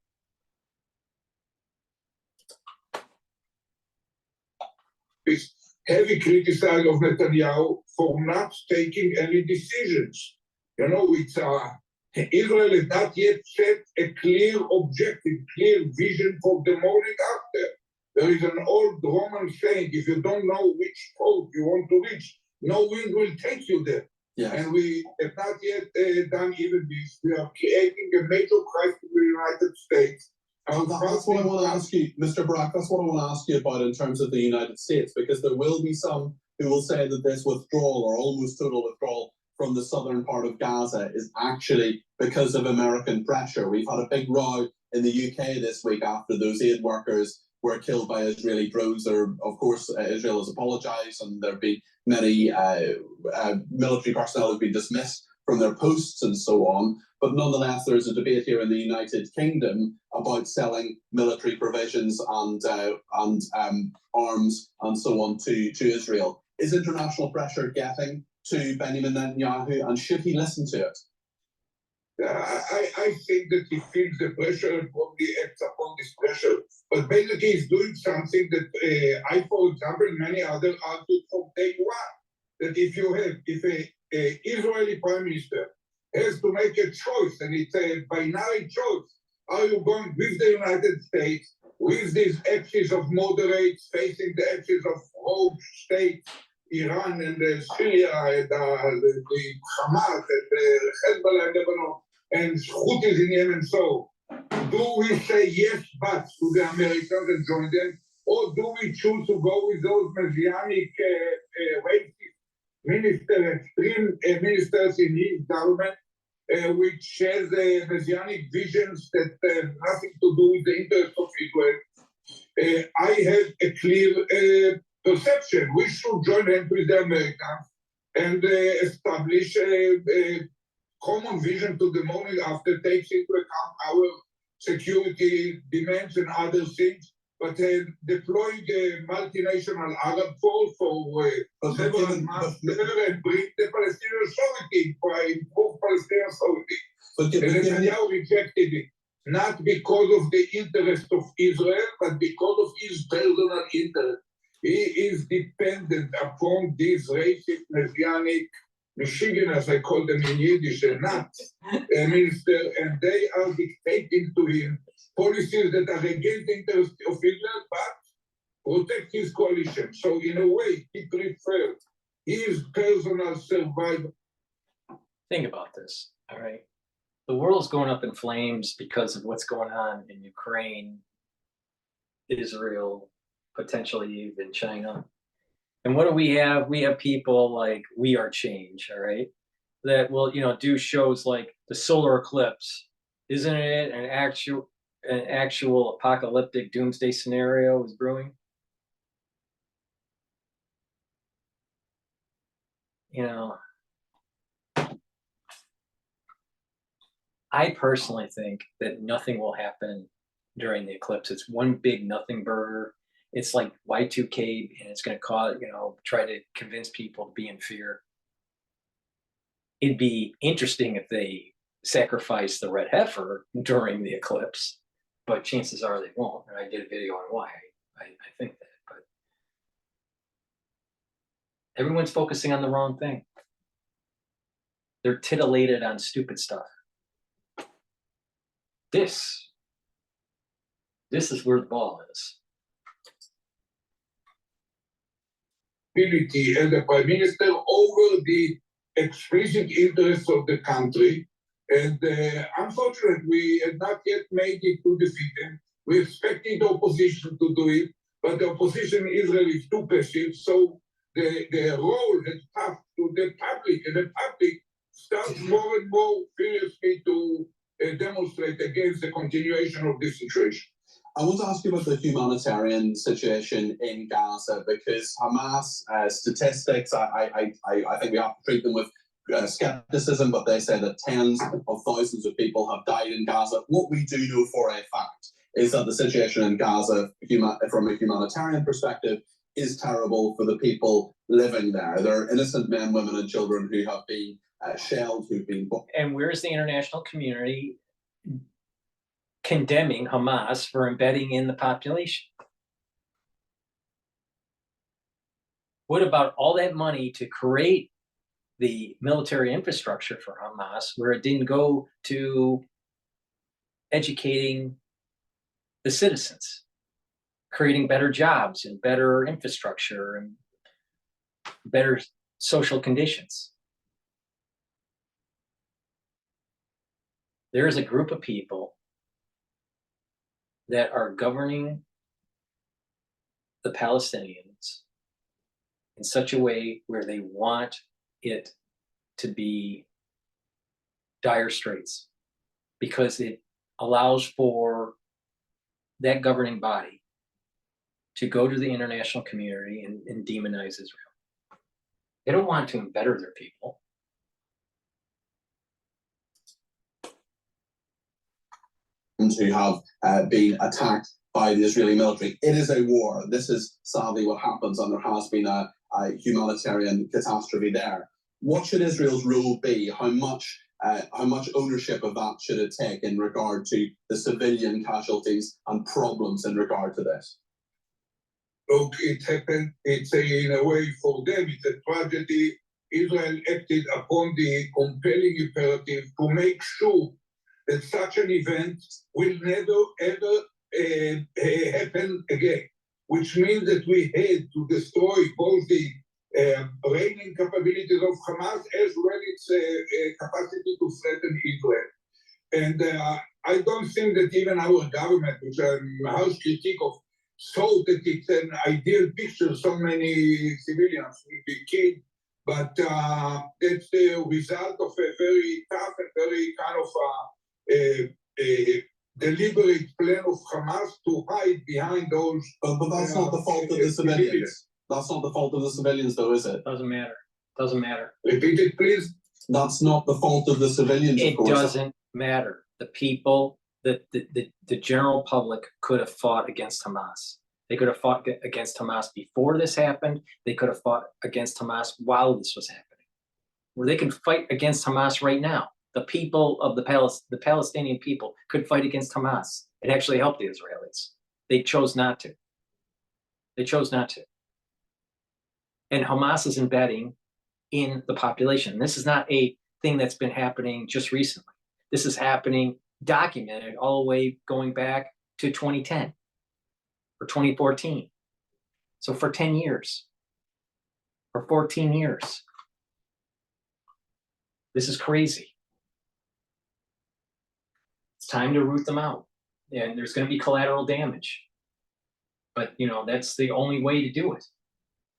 Is heavy criticized of Netanyahu for not taking any decisions. You know, Israel has not yet set a clear objective, clear vision for the morning after. There is an old Roman saying, if you don't know which pole you want to reach, no wind will take you there. Yes. And we have not yet done even this. We are creating a major crisis in the United States. That's what I want to ask you, Mr. Barack, that's what I want to ask you about in terms of the United States, because there will be some who will say that this withdrawal or almost total withdrawal from the southern part of Gaza is actually because of American pressure. We've had a big row in the UK this week after those aid workers were killed by Israeli drones. Of course, Israel has apologized, and there have been many military personnel have been dismissed from their posts and so on. But nonetheless, there's a debate here in the United Kingdom about selling military provisions and arms and so on to Israel. Is international pressure getting to Benjamin Netanyahu, and should he listen to it? I think that he feels the pressure and probably acts upon this pressure. But basically, he's doing something that I, for example, many others argued from day one. That if a Israeli prime minister has to make a choice, and it's a binary choice, are you going with the United States, with these axis of moderates facing the axis of rogue states, Iran and Syria and the Hamas and Hezbollah and Lebanon, and Houthis in Yemen? So, do we say yes but to the Americans and join them, or do we choose to go with those messianic racist extreme ministers in his government, which has messianic visions that have nothing to do with the interests of Israel? I have a clear perception. We should join hands with the Americans and establish a common vision to the morning after, takes into account our security demands and other things, but deploying a multinational Arab force for several months and bring the Palestinian Authority for improve Palestinian Authority. And Netanyahu rejected it, not because of the interest of Israel, but because of his personal interest. He is dependent upon these racist, messianic, Michigan, as I call them in Yiddish, not a minister, and they are dictating to him policies that are against the interest of Israel, but protect his coalition. So in a way, he prefers his personal survival. Think about this, all right? The world's going up in flames because of what's going on in Ukraine, Israel, potentially even China. And what do we have? We have people like We Are Change, all right? That will, do shows like the solar eclipse. Isn't it an actual apocalyptic doomsday scenario is brewing? I personally think that nothing will happen during the eclipse. It's one big nothing burger. It's like Y2K, and it's going to cause, try to convince people to be in fear. It'd be interesting if they sacrifice the red heifer during the eclipse, but chances are they won't. And I did a video on why I think that. But everyone's focusing on the wrong thing. They're titillated on stupid stuff. This is where the ball is. As a prime minister over the explicit interests of the country. And unfortunately, we have not yet made it to defeat them. We expected the opposition to do it, but the opposition in Israel is too passive. So the role that's passed to the public, and the public starts more and more furiously to demonstrate against the continuation of this situation. I want to ask you about the humanitarian situation in Gaza, because Hamas statistics, I think we have to treat them with skepticism, but they say that tens of thousands of people have died in Gaza. What we do know for a fact is that the situation in Gaza, from a humanitarian perspective, is terrible for the people living there. There are innocent men, women, and children who have been shelled, who've been. And where's the international community condemning Hamas for embedding in the population? What about all that money to create the military infrastructure for Hamas, where it didn't go to educating the citizens, creating better jobs and better infrastructure and better social conditions? There is a group of people that are governing the Palestinians in such a way where they want it to be dire straits, because it allows for that governing body to go to the international community and demonize Israel. They don't want to embetter their people. Who have been attacked by the Israeli military. It is a war. This is sadly what happens, and there has been a humanitarian catastrophe there. What should Israel's role be? How much ownership of that should it take in regard to the civilian casualties and problems in regard to this? Look, it happened. It's in a way for them, it's a tragedy. Israel acted upon the compelling imperative to make sure that such an event will never, ever happen again, which means that we had to destroy both the reigning capabilities of Hamas as well its capacity to threaten Israel. And I don't think that even our government, which I'm a harsh critic of, thought that it's an ideal picture, so many civilians will be killed, but that's the result of a very tough and very kind of a deliberate plan of Hamas to hide behind those. But that's not the fault of the civilians. That's not the fault of the civilians, though, is it? Doesn't matter. Doesn't matter. Repeat it, please. That's not the fault of the civilians. It doesn't matter. The people, the general public could have fought against Hamas. They could have fought against Hamas before this happened. They could have fought against Hamas while this was happening. Where they can fight against Hamas right now. The people of the Palestinian people could fight against Hamas. It actually helped the Israelis. They chose not to. They chose not to. And Hamas is embedding in the population. This is not a thing that's been happening just recently. This is happening, documented all the way going back to 2010 or 2014. So for 10 years or 14 years. This is crazy. It's time to root them out. And there's going to be collateral damage. But, that's the only way to do it.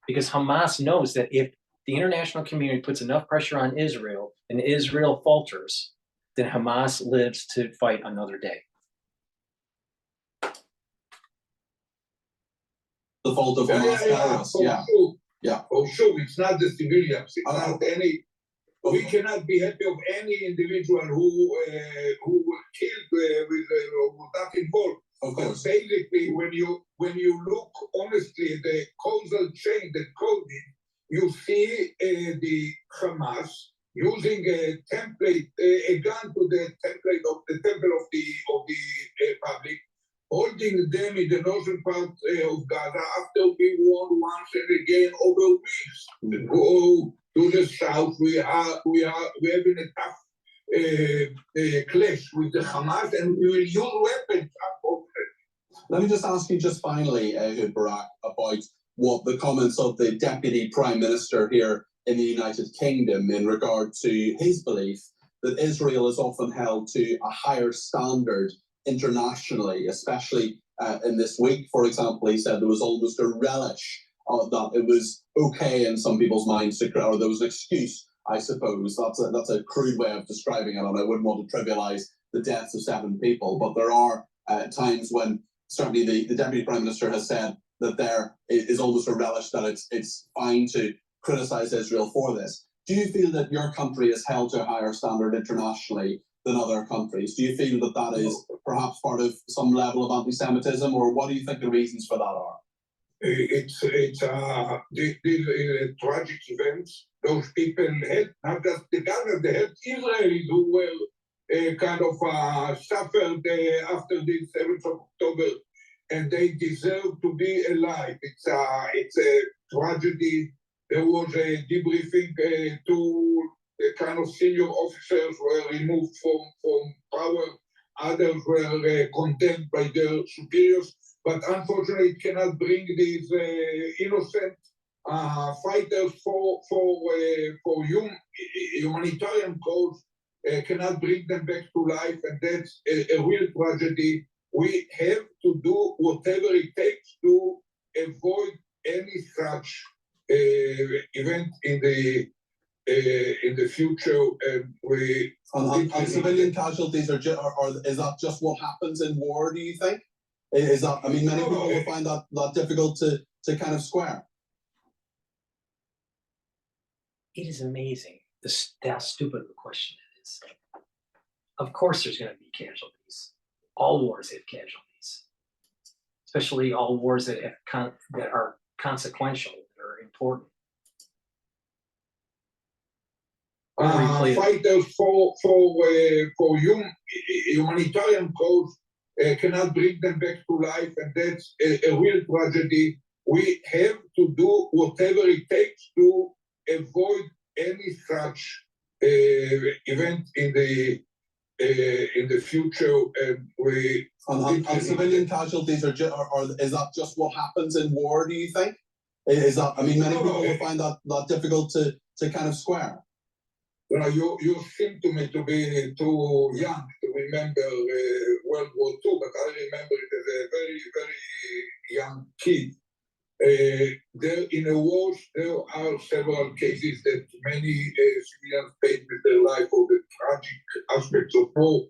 Because Hamas knows that if the international community puts enough pressure on Israel and Israel falters, then Hamas lives to fight another day. The fault of Hamas terrorists, yeah. Sure. Yeah. For sure, it's not the civilians. It's not any. We cannot be happy of any individual who killed with not involved. Of course. But basically, when you look honestly at the causal chain that caused it, you see the Hamas using a template, a gun to the template of the temple of the public, holding them in the northern part of Gaza after we won once and again over weeks. Go to the south, we have been a tough clash with the Hamas, and we will use weapons. Let me just ask you just finally, Barak, about what the comments of the Deputy Prime Minister here in the United Kingdom in regard to his belief that Israel is often held to a higher standard internationally, especially in this week, for example. He said there was almost a relish that it was okay in some people's minds or there was an excuse, I suppose. That's a crude way of describing it, and I wouldn't want to trivialize the deaths of 7 people, but there are times when certainly the Deputy Prime Minister has said that there is almost a relish that it's fine to criticize Israel for this. Do you feel that your country is held to a higher standard internationally than other countries? Do you feel that is perhaps part of some level of anti-Semitism, or what do you think the reasons for that are? It's these tragic events. Those people had not just the Gaza, they had Israelis who were kind of suffered after the 7th of October, and they deserve to be alive. It's a tragedy. There was a debriefing to the kind of senior officers were removed from power. Others were condemned by their superiors. But unfortunately, it cannot bring these innocent fighters for humanitarian cause, cannot bring them back to life, and that's a real tragedy. We have to do whatever it takes to avoid any such event in the future. And we on civilian casualties is that just what happens in war? Do you think? Is that, I mean, many people will find that difficult to kind of square. It is amazing how stupid of a question it is. Of course there's going to be casualties. All wars have casualties, especially all wars that have that are consequential, that are important. Fighters for humanitarian cause cannot bring them back to life, and that's a real tragedy. We have to do whatever it takes to avoid any such event in the future. And we on civilian casualties is that just what happens in war? Do you think? Is that, I mean, many people will find that difficult to kind of square. Well, you seem to me to be too young to remember World War II, but I remember it as a very, very young kid. There in a war, there are several cases that many civilians paid with their life for the tragic aspects of war.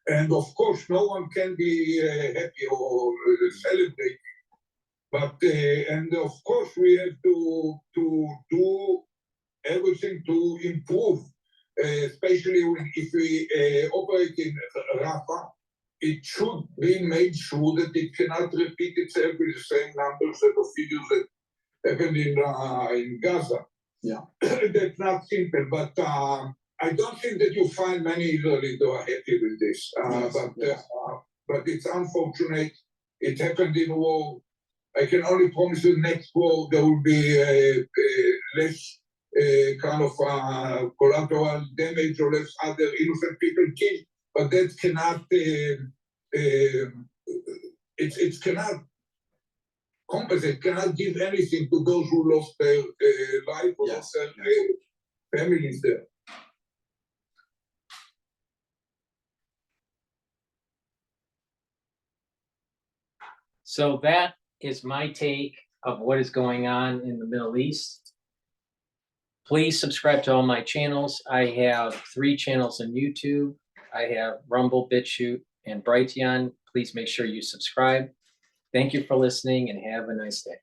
And of course, no one can be happy or celebrate. But, and of course, we have to do everything to improve. Especially if we operate in Rafah, it should be made sure that it cannot repeat itself with the same numbers and figures that happened in Gaza. Yeah, that's not simple, but I don't think that you find many Israelis who are happy with this. But it's unfortunate. It happened in war. I can only promise you next war there will be less kind of collateral damage or less other innocent people killed, but that cannot, it cannot compensate, cannot give anything to those who lost their life or lost their families there. So that is my take of what is going on in the Middle East. Please subscribe to all my channels. I have 3 channels on YouTube. I have Rumble, Bitchute, and Brighteon. Please make sure you subscribe. Thank you for listening and have a nice day.